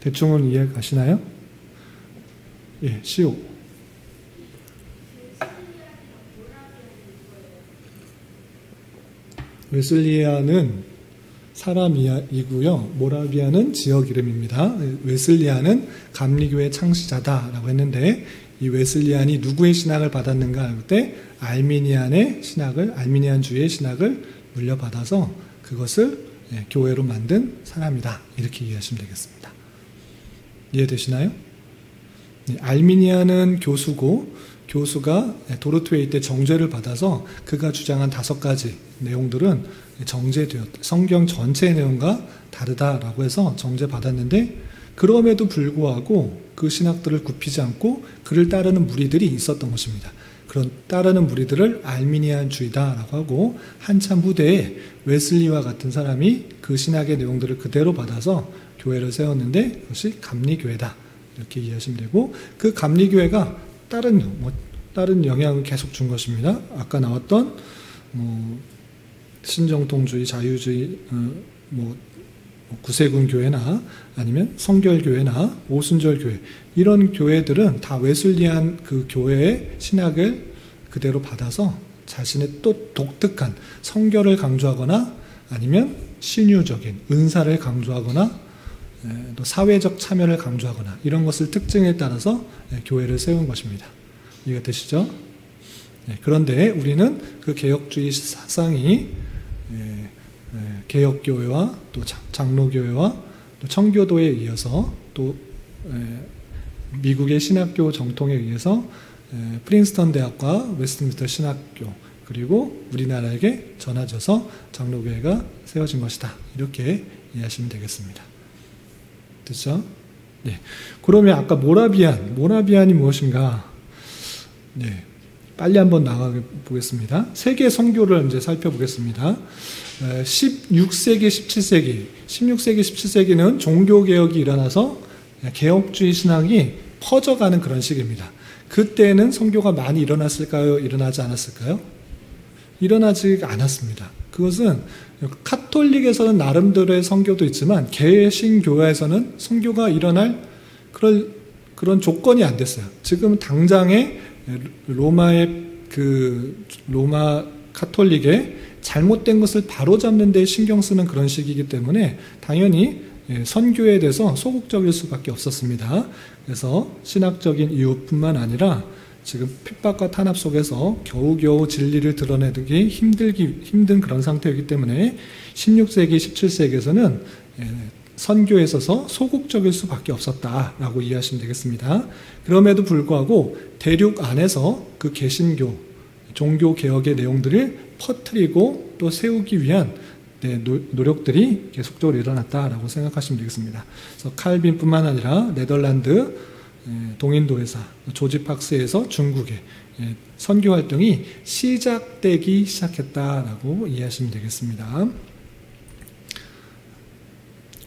대충은 이해 가시나요? 시오. 웨슬리아는 사람이고요. 모라비아는 지역 이름입니다. 웨슬리아는 감리교의 창시자다라고 했는데 이 웨슬리안이 누구의 신학을 받았는가 할 때 알미니안주의 신학을 물려받아서 그것을 교회로 만든 사람이다. 이렇게 이해하시면 되겠습니다. 이해되시나요? 알미니아는 교수고 교수가 도르트웨이 때 정죄를 받아서 그가 주장한 5가지 내용들은 정죄되었다. 성경 전체의 내용과 다르다라고 해서 정죄받았는데, 그럼에도 불구하고 그 신학들을 굽히지 않고 그를 따르는 무리들이 있었던 것입니다. 그런 따르는 무리들을 알미니안주의다라고 하고, 한참 후대에 웨슬리와 같은 사람이 그 신학의 내용들을 그대로 받아서 교회를 세웠는데 그것이 감리교회다, 이렇게 이해하시면 되고, 그 감리교회가 다른 영향을 계속 준 것입니다. 아까 나왔던 신정통주의, 자유주의, 구세군 교회나 아니면 성결교회나 오순절 교회, 이런 교회들은 다 웨슬리안 그 교회의 신학을 그대로 받아서 자신의 또 독특한 성결을 강조하거나 아니면 신유적인 은사를 강조하거나 또 사회적 참여를 강조하거나 이런 것을 특징에 따라서 교회를 세운 것입니다. 이해가 되시죠? 그런데 우리는 그 개혁주의 사상이 개혁교회와 또 장로교회와 또 청교도에 이어서 또 미국의 신학교 정통에 의해서 프린스턴 대학과 웨스트민스터 신학교, 그리고 우리나라에게 전해져서 장로교회가 세워진 것이다, 이렇게 이해하시면 되겠습니다. 됐죠? 네. 그러면 아까 모라비안이 무엇인가? 네. 빨리 한번 나가 보겠습니다. 세계 선교를 이제 살펴보겠습니다. 16세기, 17세기는 종교개혁이 일어나서 개혁주의 신학이 퍼져가는 그런 시기입니다. 그때는 선교가 많이 일어났을까요? 일어나지 않았을까요? 일어나지 않았습니다. 그것은 카톨릭에서는 나름대로의 선교도 있지만 개신교회에서는 선교가 일어날 그런 조건이 안 됐어요. 지금 당장에 로마 카톨릭의 잘못된 것을 바로잡는 데 신경 쓰는 그런 시기이기 때문에 당연히 선교에 대해서 소극적일 수밖에 없었습니다. 그래서 신학적인 이유뿐만 아니라 지금 핍박과 탄압 속에서 겨우겨우 진리를 드러내기 힘든 그런 상태이기 때문에 16세기, 17세기에서는 선교에 있어서 소극적일 수밖에 없었다라고 이해하시면 되겠습니다. 그럼에도 불구하고 대륙 안에서 그 개신교, 종교개혁의 내용들을 퍼뜨리고 또 세우기 위한 노력들이 계속적으로 일어났다라고 생각하시면 되겠습니다. 그래서 칼빈뿐만 아니라 네덜란드 동인도회사 조지 팍스에서 중국의 선교 활동이 시작되기 시작했다라고 이해하시면 되겠습니다.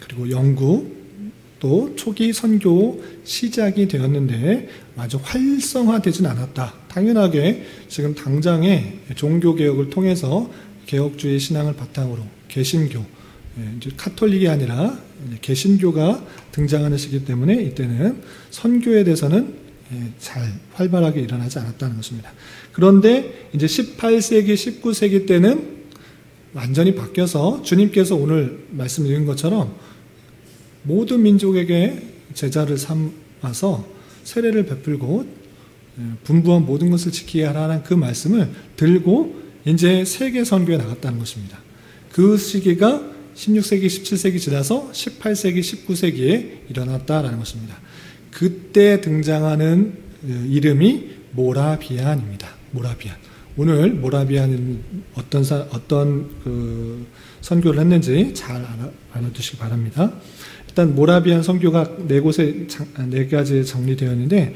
그리고 영국도 초기 선교 시작이 되었는데 아주 활성화되진 않았다. 당연하게 지금 당장의 종교개혁을 통해서 개혁주의 신앙을 바탕으로 개신교, 이제 카톨릭이 아니라 개신교가 등장하는 시기 때문에 이때는 선교에 대해서는 잘 활발하게 일어나지 않았다는 것입니다. 그런데 이제 18세기, 19세기 때는 완전히 바뀌어서 주님께서 오늘 말씀드린 것처럼 모든 민족에게 제자를 삼아서 세례를 베풀고 분부한 모든 것을 지키게 하라는 그 말씀을 들고 이제 세계 선교에 나갔다는 것입니다. 그 시기가 16세기, 17세기 지나서 18세기, 19세기에 일어났다라는 것입니다. 그때 등장하는 이름이 모라비안입니다. 모라비안. 오늘 모라비안은 어떤 그 선교를 했는지 잘 알아두시기 바랍니다. 일단 모라비안 선교가 4가지에 정리되었는데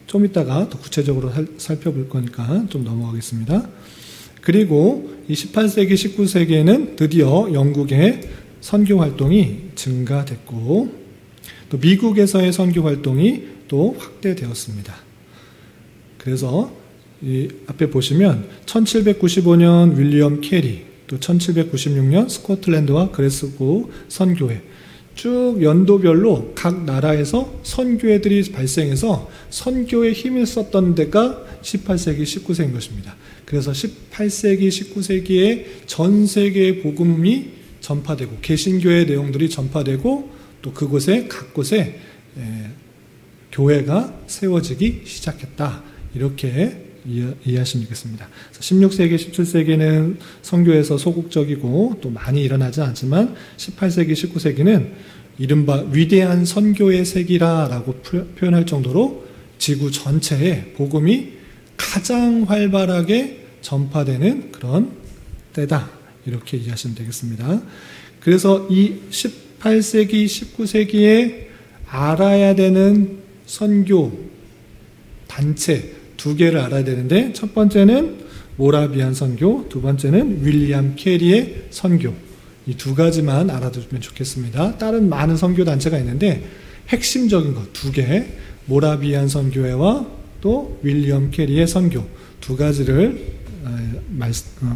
좀 이따가 더 구체적으로 살펴볼 거니까 좀 넘어가겠습니다. 그리고 이 18세기, 19세기에는 드디어 영국의 선교 활동이 증가됐고 또 미국에서의 선교 활동이 또 확대되었습니다. 그래서 이 앞에 보시면 1795년 윌리엄 캐리, 또 1796년 스코틀랜드와 그레스고 선교회, 쭉 연도별로 각 나라에서 선교회들이 발생해서 선교에 힘을 썼던 데가 18세기, 19세기인 것입니다. 그래서 18세기, 19세기에 전 세계의 복음이 전파되고 개신교의 내용들이 전파되고 또 그곳에 각 곳에 교회가 세워지기 시작했다. 이렇게 이해하시면 되겠습니다. 16세기, 17세기는 선교에서 소극적이고 또 많이 일어나지 않지만 18세기, 19세기는 이른바 위대한 선교의 세기라고 표현할 정도로 지구 전체에 복음이 가장 활발하게 전파되는 그런 때다. 이렇게 이해하시면 되겠습니다. 그래서 이 18세기, 19세기에 알아야 되는 선교 단체 두 개를 알아야 되는데, 첫 번째는 모라비안 선교, 두 번째는 윌리엄 캐리의 선교. 이 두 가지만 알아두면 좋겠습니다. 다른 많은 선교 단체가 있는데 핵심적인 것 두 개, 모라비안 선교회와 또 윌리엄 캐리의 선교 두 가지를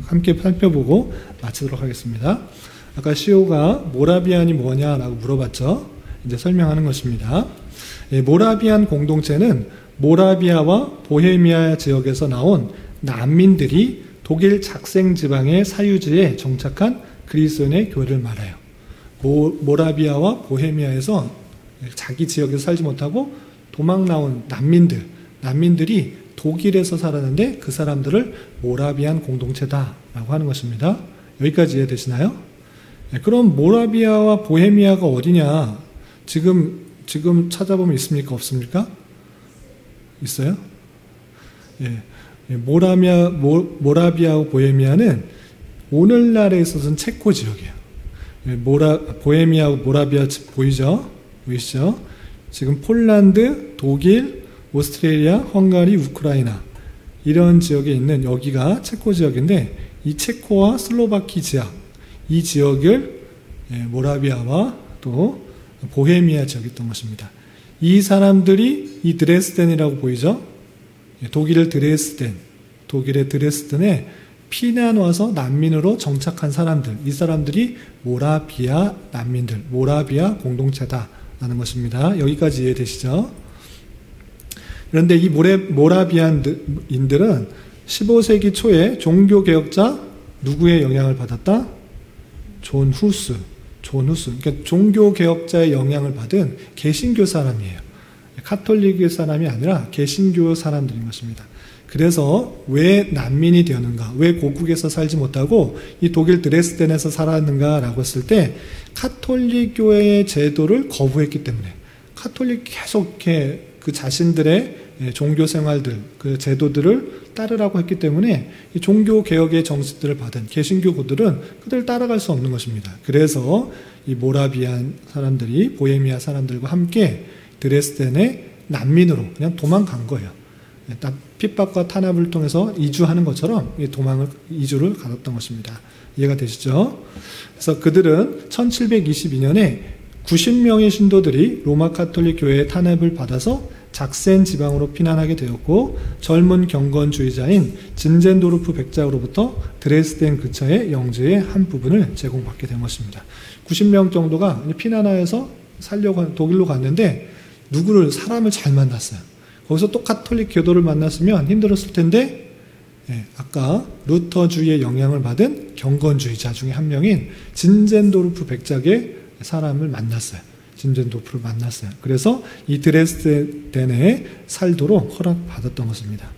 함께 살펴보고 마치도록 하겠습니다. 아까 시오가 모라비안이 뭐냐라고 물어봤죠. 이제 설명하는 것입니다. 모라비안 공동체는 모라비아와 보헤미아 지역에서 나온 난민들이 독일 작생 지방의 사유지에 정착한 그리스도인의 교회를 말해요. 모라비아와 보헤미아에서 자기 지역에서 살지 못하고 도망 나온 난민들이 독일에서 살았는데 그 사람들을 모라비안 공동체다라고 하는 것입니다. 여기까지 이해되시나요? 그럼 모라비아와 보헤미아가 어디냐? 지금 찾아보면 있습니까? 없습니까? 있어요? 모라비아와 보헤미아는 오늘날에 있어서는 체코 지역이에요. 보헤미아하고 모라비아 보이시죠? 지금 폴란드, 독일, 오스트레일리아, 헝가리, 우크라이나 이런 지역에 있는 여기가 체코 지역인데, 이 체코와 슬로바키 지역, 이 지역을 모라비아와 또 보헤미아 지역이 있던 것입니다. 이 사람들이 이 드레스덴이라고 보이죠? 독일의 드레스덴에 피난 와서 난민으로 정착한 사람들, 이 사람들이 모라비아 난민들, 모라비아 공동체다라는 것입니다. 여기까지 이해되시죠? 그런데 이 모라비안인들은 15세기 초에 종교개혁자 누구의 영향을 받았다? 존 후스. 그러니까 종교개혁자의 영향을 받은 개신교 사람이에요. 카톨릭의 사람이 아니라 개신교 사람들인 것입니다. 그래서 왜 난민이 되었는가? 왜 고국에서 살지 못하고 이 독일 드레스덴에서 살았는가라고 했을 때, 카톨릭 교회의 제도를 거부했기 때문에, 카톨릭 계속 이렇게 그 자신들의 종교 생활들, 그 제도들을 따르라고 했기 때문에 이 종교 개혁의 정신들을 받은 개신교고들은 그들을 따라갈 수 없는 것입니다. 그래서 이 모라비안 사람들이 보헤미아 사람들과 함께 드레스덴에 난민으로 그냥 도망간 거예요. 핍박과 탄압을 통해서 이주하는 것처럼 이주를 가졌던 것입니다. 이해가 되시죠? 그래서 그들은 1722년에 90명의 신도들이 로마 카톨릭 교회의 탄압을 받아서 작센 지방으로 피난하게 되었고, 젊은 경건주의자인 진젠도르프 백작으로부터 드레스덴 근처의 영지의 한 부분을 제공받게 된 것입니다. 90명 정도가 피난하여서 살려고 독일로 갔는데 사람을 잘 만났어요. 거기서 또 카톨릭 교도를 만났으면 힘들었을 텐데, 아까 루터주의의 영향을 받은 경건주의자 중에 한 명인 진젠도르프 백작의 사람을 만났어요. 진젠도르프를 만났어요. 그래서 이 드레스덴에 살도록 허락받았던 것입니다.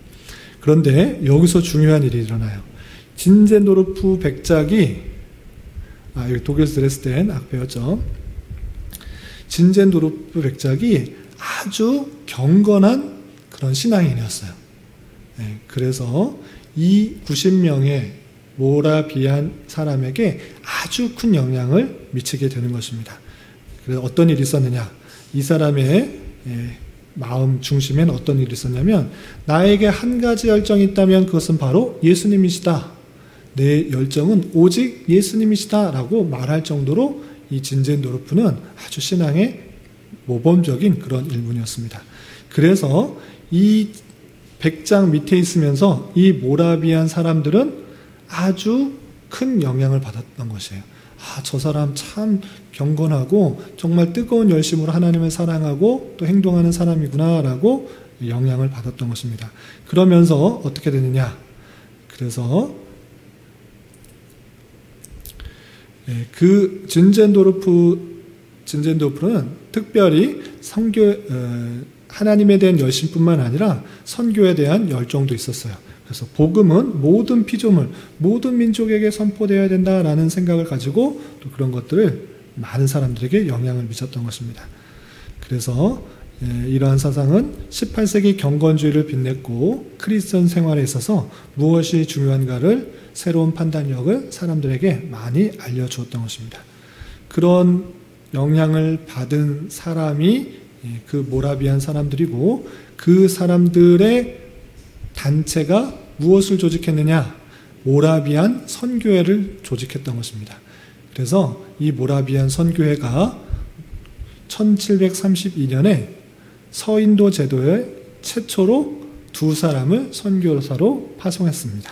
그런데 여기서 중요한 일이 일어나요. 진젠도르프 백작이, 여기 독일 드레스덴 아까 배웠죠. 진젠도르프 백작이 아주 경건한 그런 신앙인이었어요. 그래서 이 90명의 모라비안 사람에게 아주 큰 영향을 미치게 되는 것입니다. 그래서 어떤 일이 있었느냐? 이 사람의 마음 중심엔 어떤 일이 있었냐면, 나에게 한 가지 열정이 있다면 그것은 바로 예수님이시다. 내 열정은 오직 예수님이시다 라고 말할 정도로 이 진젠도르프는 아주 신앙의 모범적인 그런 일꾼이었습니다. 그래서 이 백작 밑에 있으면서 이 모라비안 사람들은 아주 큰 영향을 받았던 것이에요. 저 사람 참 경건하고 정말 뜨거운 열심으로 하나님을 사랑하고 또 행동하는 사람이구나 라고 영향을 받았던 것입니다. 그러면서 어떻게 되느냐? 그래서 그 진젠도르프는 특별히 하나님에 대한 열심뿐만 아니라 선교에 대한 열정도 있었어요. 그래서 복음은 모든 피조물, 모든 민족에게 선포되어야 된다라는 생각을 가지고 또 그런 것들을 많은 사람들에게 영향을 미쳤던 것입니다. 그래서 이러한 사상은 18세기 경건주의를 빛냈고 크리스천 생활에 있어서 무엇이 중요한가를 새로운 판단력을 사람들에게 많이 알려주었던 것입니다. 그런 영향을 받은 사람이 그 모라비안 사람들이고 그 사람들의 단체가 무엇을 조직했느냐? 모라비안 선교회를 조직했던 것입니다. 그래서 이 모라비안 선교회가 1732년에 서인도 제도에 최초로 2사람을 선교사로 파송했습니다.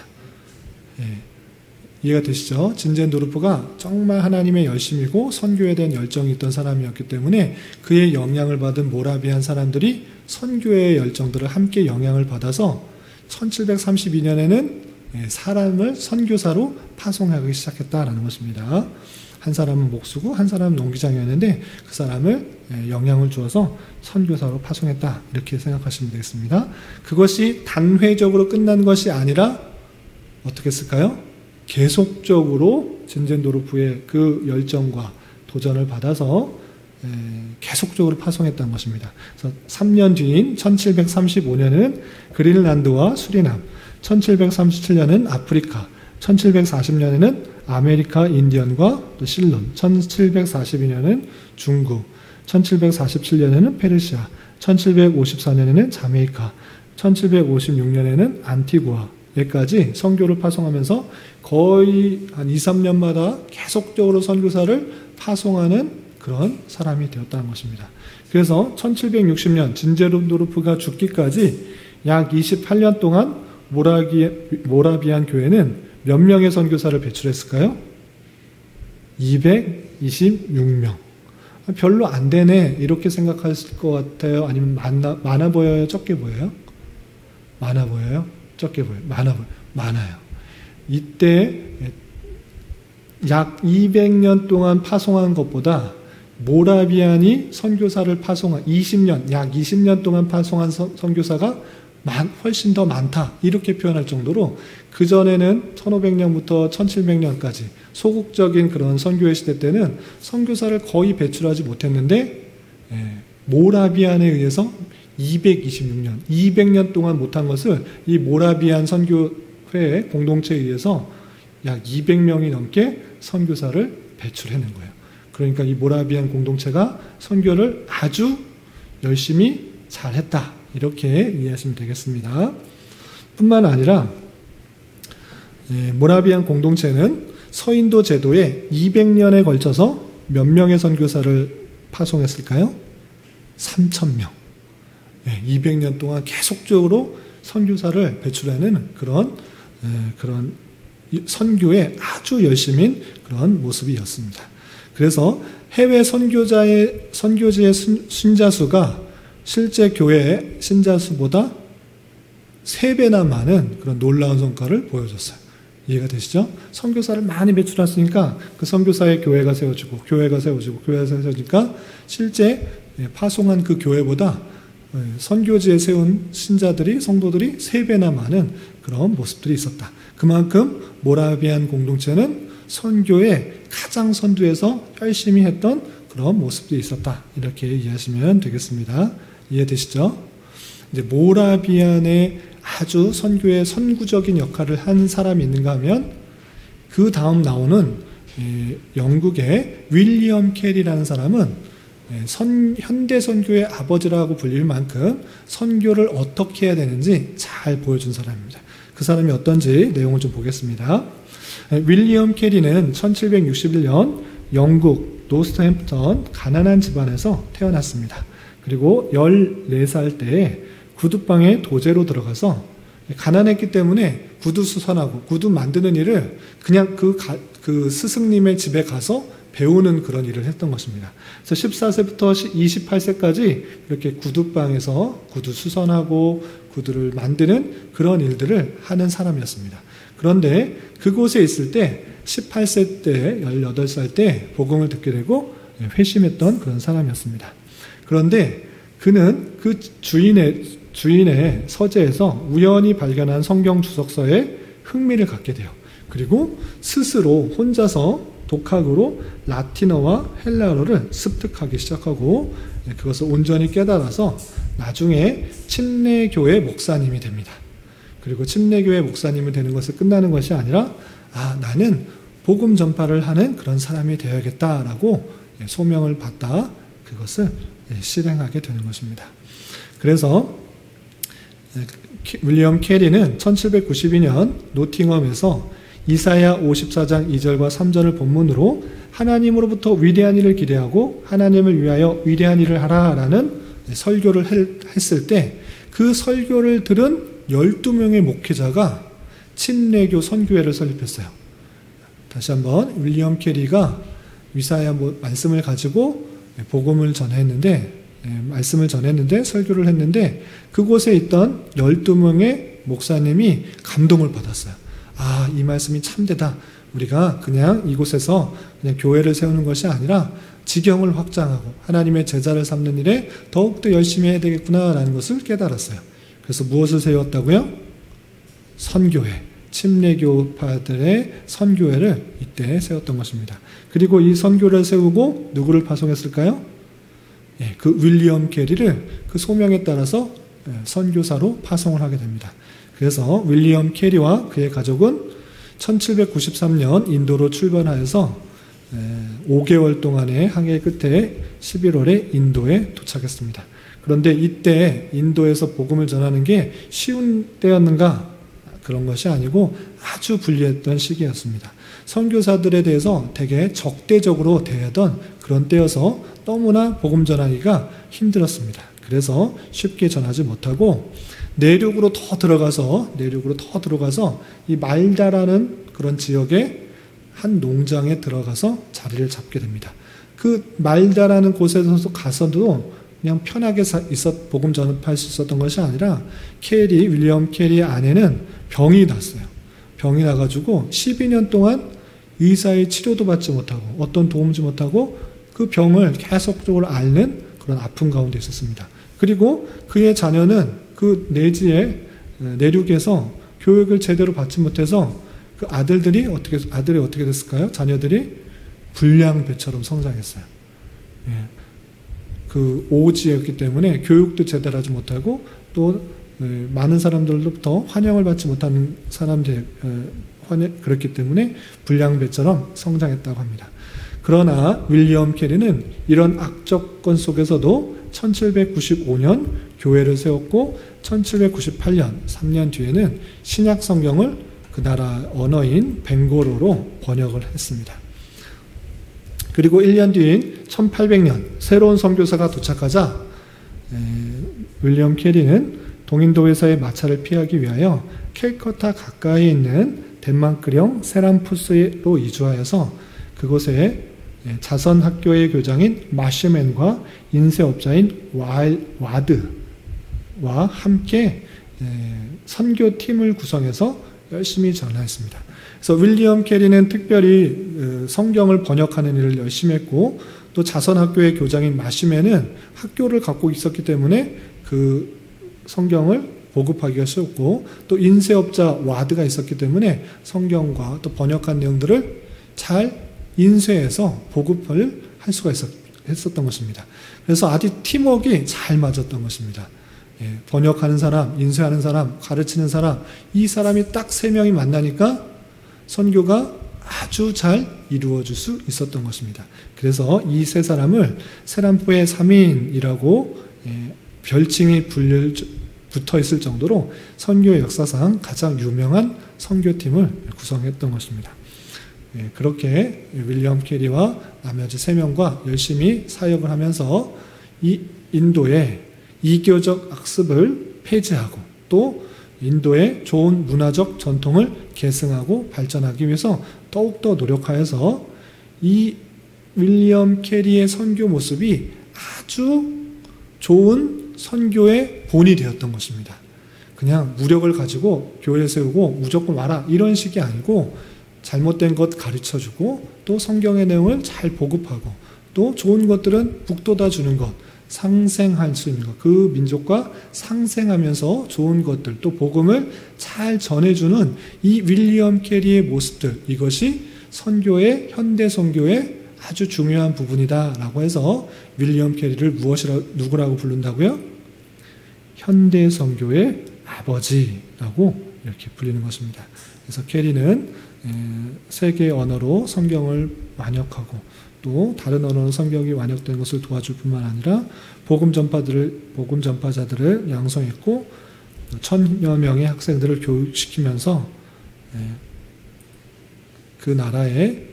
이해가 되시죠? 진젠도르프가 정말 하나님의 열심이고 선교에 대한 열정이 있던 사람이었기 때문에 그의 영향을 받은 모라비안 사람들이 선교의 열정들을 함께 영향을 받아서 1732년에는 사람을 선교사로 파송하기 시작했다라는 것입니다. 한 사람은 목수고 한 사람은 농기장이었는데 그 사람을 영향을 주어서 선교사로 파송했다, 이렇게 생각하시면 되겠습니다. 그것이 단회적으로 끝난 것이 아니라 어떻게 했을까요? 계속적으로 진젠도르프의 그 열정과 도전을 받아서 계속적으로 파송했다는 것입니다. 그래서 3년 뒤인 1735년에는 그린란드와 수리남, 1737년은 아프리카, 1740년에는 아메리카 인디언과 또 실론, 1742년에는 중국, 1747년에는 페르시아, 1754년에는 자메이카, 1756년에는 안티구아에까지 선교를 파송하면서 거의 한 2, 3년마다 계속적으로 선교사를 파송하는 그런 사람이 되었다는 것입니다. 그래서 1760년 진제도르프가 죽기까지 약 28년 동안 모라비안 교회는 몇 명의 선교사를 배출했을까요? 226명. 별로 안 되네, 이렇게 생각하실 것 같아요? 아니면 많아 보여요? 적게 보여요? 많아 보여요? 적게 보여요? 많아요. 이때 약 200년 동안 파송한 것보다 모라비안이 선교사를 파송한 20년, 약 20년 동안 파송한 선교사가 훨씬 더 많다, 이렇게 표현할 정도로 그전에는 1500년부터 1700년까지 소극적인 그런 선교의 시대 때는 선교사를 거의 배출하지 못했는데 모라비안에 의해서 226년, 200년 동안 못한 것을 이 모라비안 선교회 공동체에 의해서 약 200명이 넘게 선교사를 배출해낸 거예요. 그러니까 이 모라비안 공동체가 선교를 아주 열심히 잘했다, 이렇게 이해하시면 되겠습니다. 뿐만 아니라 모라비안 공동체는 서인도 제도에 200년에 걸쳐서 몇 명의 선교사를 파송했을까요? 3,000명. 200년 동안 계속적으로 선교사를 배출하는 그런 선교에 아주 열심인 그런 모습이었습니다. 그래서 해외 선교지의 신자 수가 실제 교회의 신자 수보다 3배나 많은 그런 놀라운 성과를 보여줬어요. 이해가 되시죠? 선교사를 많이 배출했으니까 그 선교사의 교회가 세워지고 교회가 세워지니까 실제 파송한 그 교회보다 선교지에 세운 신자들이, 성도들이 3배나 많은 그런 모습들이 있었다. 그만큼 모라비안 공동체는 선교에 가장 선두에서 열심히 했던 그런 모습들이 있었다, 이렇게 이해하시면 되겠습니다. 이해되시죠? 이제 모라비안의 아주 선교의 선구적인 역할을 한 사람이 있는가 하면 그 다음 나오는 영국의 윌리엄 캐리라는 사람은 현대 선교의 아버지라고 불릴 만큼 선교를 어떻게 해야 되는지 잘 보여준 사람입니다. 그 사람이 어떤지 내용을 좀 보겠습니다. 윌리엄 캐리는 1761년 영국 노스햄프턴 가난한 집안에서 태어났습니다. 그리고 14살 때에 구두방에 도제로 들어가서 가난했기 때문에 구두 수선하고 구두 만드는 일을 그냥 그 스승님의 집에 가서 배우는 그런 일을 했던 것입니다. 그래서 14세부터 28세까지 이렇게 구두방에서 구두 수선하고 구두를 만드는 그런 일들을 하는 사람이었습니다. 그런데 그곳에 있을 때 18세 때, 18살 때 복음을 듣게 되고 회심했던 그런 사람이었습니다. 그런데 그는 그 주인의 서재에서 우연히 발견한 성경 주석서에 흥미를 갖게 돼요. 그리고 스스로 혼자서 독학으로 라틴어와 헬라어를 습득하기 시작하고 그것을 온전히 깨달아서 나중에 침례교회 목사님이 됩니다. 그리고 침례교회 목사님이 되는 것을 끝나는 것이 아니라 나는 복음 전파를 하는 그런 사람이 되어야겠다라고 소명을 받다 그것을 실행하게 되는 것입니다. 그래서 윌리엄 캐리는 1792년 노팅엄에서 이사야 54장 2절과 3절을 본문으로 하나님으로부터 위대한 일을 기대하고 하나님을 위하여 위대한 일을 하라라는 설교를 했을 때 그 설교를 들은 12명의 목회자가 침례교 선교회를 설립했어요. 다시 한번 윌리엄 캐리가 이사야 말씀을 가지고 복음을 전했는데 설교를 했는데 그곳에 있던 12명의 목사님이 감동을 받았어요. 이 말씀이 참되다. 우리가 그냥 이곳에서 그냥 교회를 세우는 것이 아니라 지경을 확장하고 하나님의 제자를 삼는 일에 더욱더 열심히 해야 되겠구나라는 것을 깨달았어요. 그래서 무엇을 세웠다고요? 선교회, 침례교파들의 선교회를 이때 세웠던 것입니다. 그리고 이 선교를 세우고 누구를 파송했을까요? 그 윌리엄 캐리를 그 소명에 따라서 선교사로 파송을 하게 됩니다. 그래서 윌리엄 캐리와 그의 가족은 1793년 인도로 출발하여서 5개월 동안의 항해 끝에 11월에 인도에 도착했습니다. 그런데 이때 인도에서 복음을 전하는 게 쉬운 때였는가? 그런 것이 아니고 아주 불리했던 시기였습니다. 선교사들에 대해서 되게 적대적으로 대하던 그런 때여서 너무나 복음 전하기가 힘들었습니다. 그래서 쉽게 전하지 못하고 내륙으로 더 들어가서 이 말다라는 그런 지역의 한 농장에 들어가서 자리를 잡게 됩니다. 그 말다라는 곳에서 가서도 그냥 편하게 복음 전파할 수 있었던 것이 아니라 윌리엄 캐리의 아내는 병이 났어요. 병이 나가지고 12년 동안 의사의 치료도 받지 못하고 어떤 도움도 못하고 그 병을 계속적으로 앓는 그런 아픔 가운데 있었습니다. 그리고 그의 자녀는 그 내륙에서 교육을 제대로 받지 못해서 그 아들이 어떻게 됐을까요? 자녀들이 불량배처럼 성장했어요. 그 오지였기 때문에 교육도 제대로 하지 못하고 또 많은 사람들로부터 환영을 받지 못하는 사람들 그렇기 때문에 불량배처럼 성장했다고 합니다. 그러나 윌리엄 캐리는 이런 악조건 속에서도 1795년 교회를 세웠고 1798년 3년 뒤에는 신약 성경을 그 나라 언어인 벵고로로 번역을 했습니다. 그리고 1년 뒤인 1800년 새로운 선교사가 도착하자 윌리엄 캐리는 동인도에서의 마차를 피하기 위하여 캘커타 가까이에 있는 덴마크령 세람푸스로 이주하여서 그곳에 자선학교의 교장인 마시맨과 인쇄업자인 와드와 함께 선교팀을 구성해서 열심히 전하였습니다. 그래서 윌리엄 캐리는 특별히 성경을 번역하는 일을 열심히 했고 또 자선학교의 교장인 마시맨은 학교를 갖고 있었기 때문에 그 성경을 보급하기가 쉬웠고 또 인쇄업자 와드가 있었기 때문에 성경과 또 번역한 내용들을 잘 인쇄해서 보급을 할 수가 했었던 것입니다. 그래서 아주 팀워크가 잘 맞았던 것입니다. 번역하는 사람, 인쇄하는 사람, 가르치는 사람, 이 사람이 딱 3명이 만나니까 선교가 아주 잘 이루어질 수 있었던 것입니다. 그래서 이 3사람을 세람포의 3인이라고 별칭이 붙어 있을 정도로 선교의 역사상 가장 유명한 선교팀을 구성했던 것입니다. 그렇게 윌리엄 캐리와 나머지 3명과 열심히 사역을 하면서 이 인도의 이교적 학습을 폐지하고 또 인도의 좋은 문화적 전통을 계승하고 발전하기 위해서 더욱더 노력하여서 이 윌리엄 캐리의 선교 모습이 아주 좋은 선교의 본이 되었던 것입니다. 그냥 무력을 가지고 교회를 세우고 무조건 와라 이런 식이 아니고 잘못된 것 가르쳐주고 또 성경의 내용을 잘 보급하고 또 좋은 것들은 북돋아 주는 것, 상생할 수 있는 것, 그 민족과 상생하면서 좋은 것들 또 복음을 잘 전해주는 이 윌리엄 캐리의 모습들, 이것이 선교의 현대 선교의 아주 중요한 부분이다라고 해서 윌리엄 캐리를 누구라고 부른다고요? 현대 선교의 아버지라고 이렇게 불리는 것입니다. 그래서 캐리는 세계 언어로 성경을 완역하고 또 다른 언어로 성경이 완역된 것을 도와줄 뿐만 아니라 복음 전파자들을 양성했고 1000여 명의 학생들을 교육시키면서 그 나라의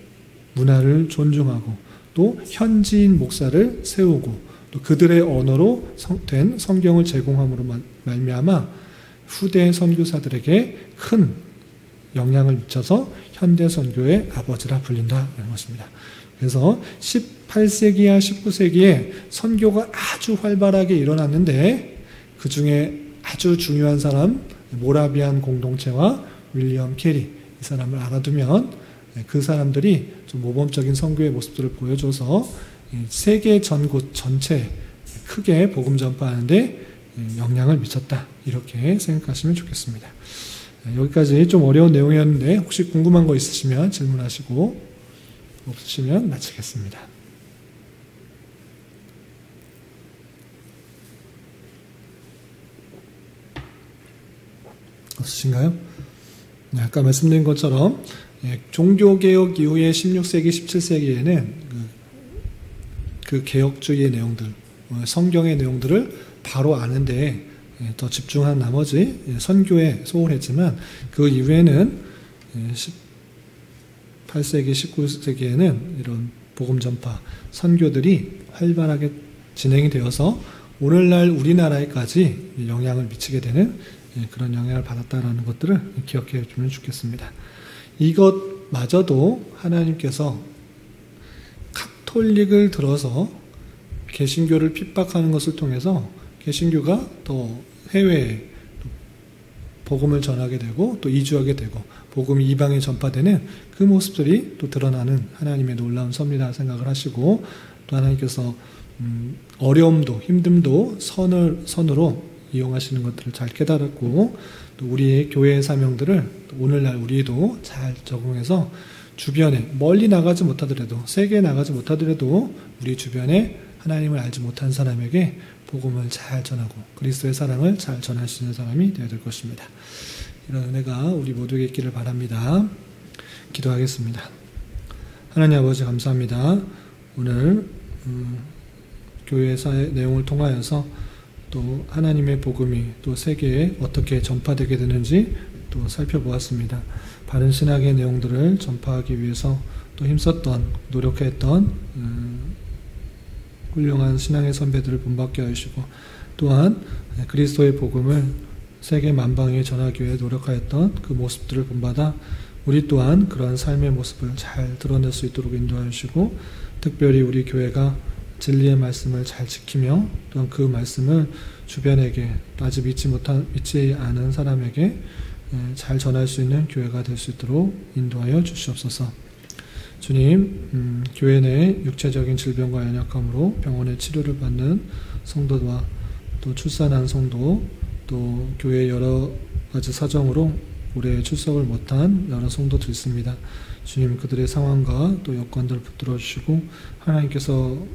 문화를 존중하고 또 현지인 목사를 세우고 또 그들의 언어로 된 성경을 제공함으로 말미암아 후대 선교사들에게 큰 영향을 미쳐서 현대 선교의 아버지라 불린다는 것입니다. 그래서 18세기와 19세기에 선교가 아주 활발하게 일어났는데 그 중에 아주 중요한 사람 모라비안 공동체와 윌리엄 캐리 이 사람을 알아두면 그 사람들이 좀 모범적인 선교의 모습들을 보여줘서 세계 전곳 전체 크게 복음 전파하는데 영향을 미쳤다 이렇게 생각하시면 좋겠습니다. 여기까지 좀 어려운 내용이었는데 혹시 궁금한 거 있으시면 질문하시고 없으시면 마치겠습니다. 없으신가요? 네, 아까 말씀드린 것처럼 종교개혁 이후의 16세기, 17세기에는 그 개혁주의의 내용들, 성경의 내용들을 바로 아는데 더 집중한 나머지 선교에 소홀했지만 그 이후에는 18세기, 19세기에는 이런 복음 전파, 선교들이 활발하게 진행이 되어서 오늘날 우리나라에까지 영향을 미치게 되는 그런 영향을 받았다라는 것들을 기억해 주면 좋겠습니다. 이것마저도 하나님께서 카톨릭을 들어서 개신교를 핍박하는 것을 통해서 개신교가 더 해외에 복음을 전하게 되고 또 이주하게 되고 복음이 이방에 전파되는 그 모습들이 또 드러나는 하나님의 놀라운 섭리라 생각을 하시고 또 하나님께서 어려움도 힘듦도 선으로 이용하시는 것들을 잘 깨달았고 또 우리의 교회의 사명들을 오늘날 우리도 잘 적응해서 주변에 멀리 나가지 못하더라도 세계에 나가지 못하더라도 우리 주변에 하나님을 알지 못한 사람에게 복음을 잘 전하고 그리스도의 사랑을 잘 전할 수 있는 사람이 되어야 될 것입니다. 이런 은혜가 우리 모두에게 있기를 바랍니다. 기도하겠습니다. 하나님 아버지 감사합니다. 오늘 교회사의 내용을 통하여서 또 하나님의 복음이 또 세계에 어떻게 전파되게 되는지 또 살펴보았습니다. 바른 신학의 내용들을 전파하기 위해서 또 힘썼던 노력했던 훌륭한 신앙의 선배들을 본받게 하시고 또한 그리스도의 복음을 세계 만방에 전하기 위해 노력하였던 그 모습들을 본받아 우리 또한 그러한 삶의 모습을 잘 드러낼 수 있도록 인도하시고 특별히 우리 교회가 진리의 말씀을 잘 지키며 또한 그 말씀을 주변에게 아직 믿지 않은 사람에게 잘 전할 수 있는 교회가 될 수 있도록 인도하여 주시옵소서. 주님, 교회 내 육체적인 질병과 연약함으로 병원에 치료를 받는 성도와 또 출산한 성도 또 교회 여러 가지 사정으로 올해 출석을 못한 여러 성도들 있습니다. 주님, 그들의 상황과 또 여건들을 붙들어 주시고 하나님께서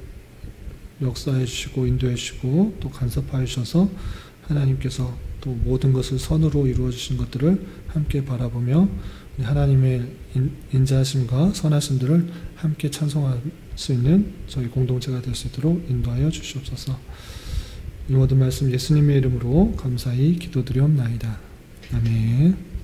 역사해 주시고 인도해 주시고 또 간섭하여 주셔서 하나님께서 또 모든 것을 선으로 이루어 주신 것들을 함께 바라보며 하나님의 인자하심과 선하심들을 함께 찬송할 수 있는 저희 공동체가 될 수 있도록 인도하여 주시옵소서. 이 모든 말씀 예수님의 이름으로 감사히 기도드리옵나이다. 아멘.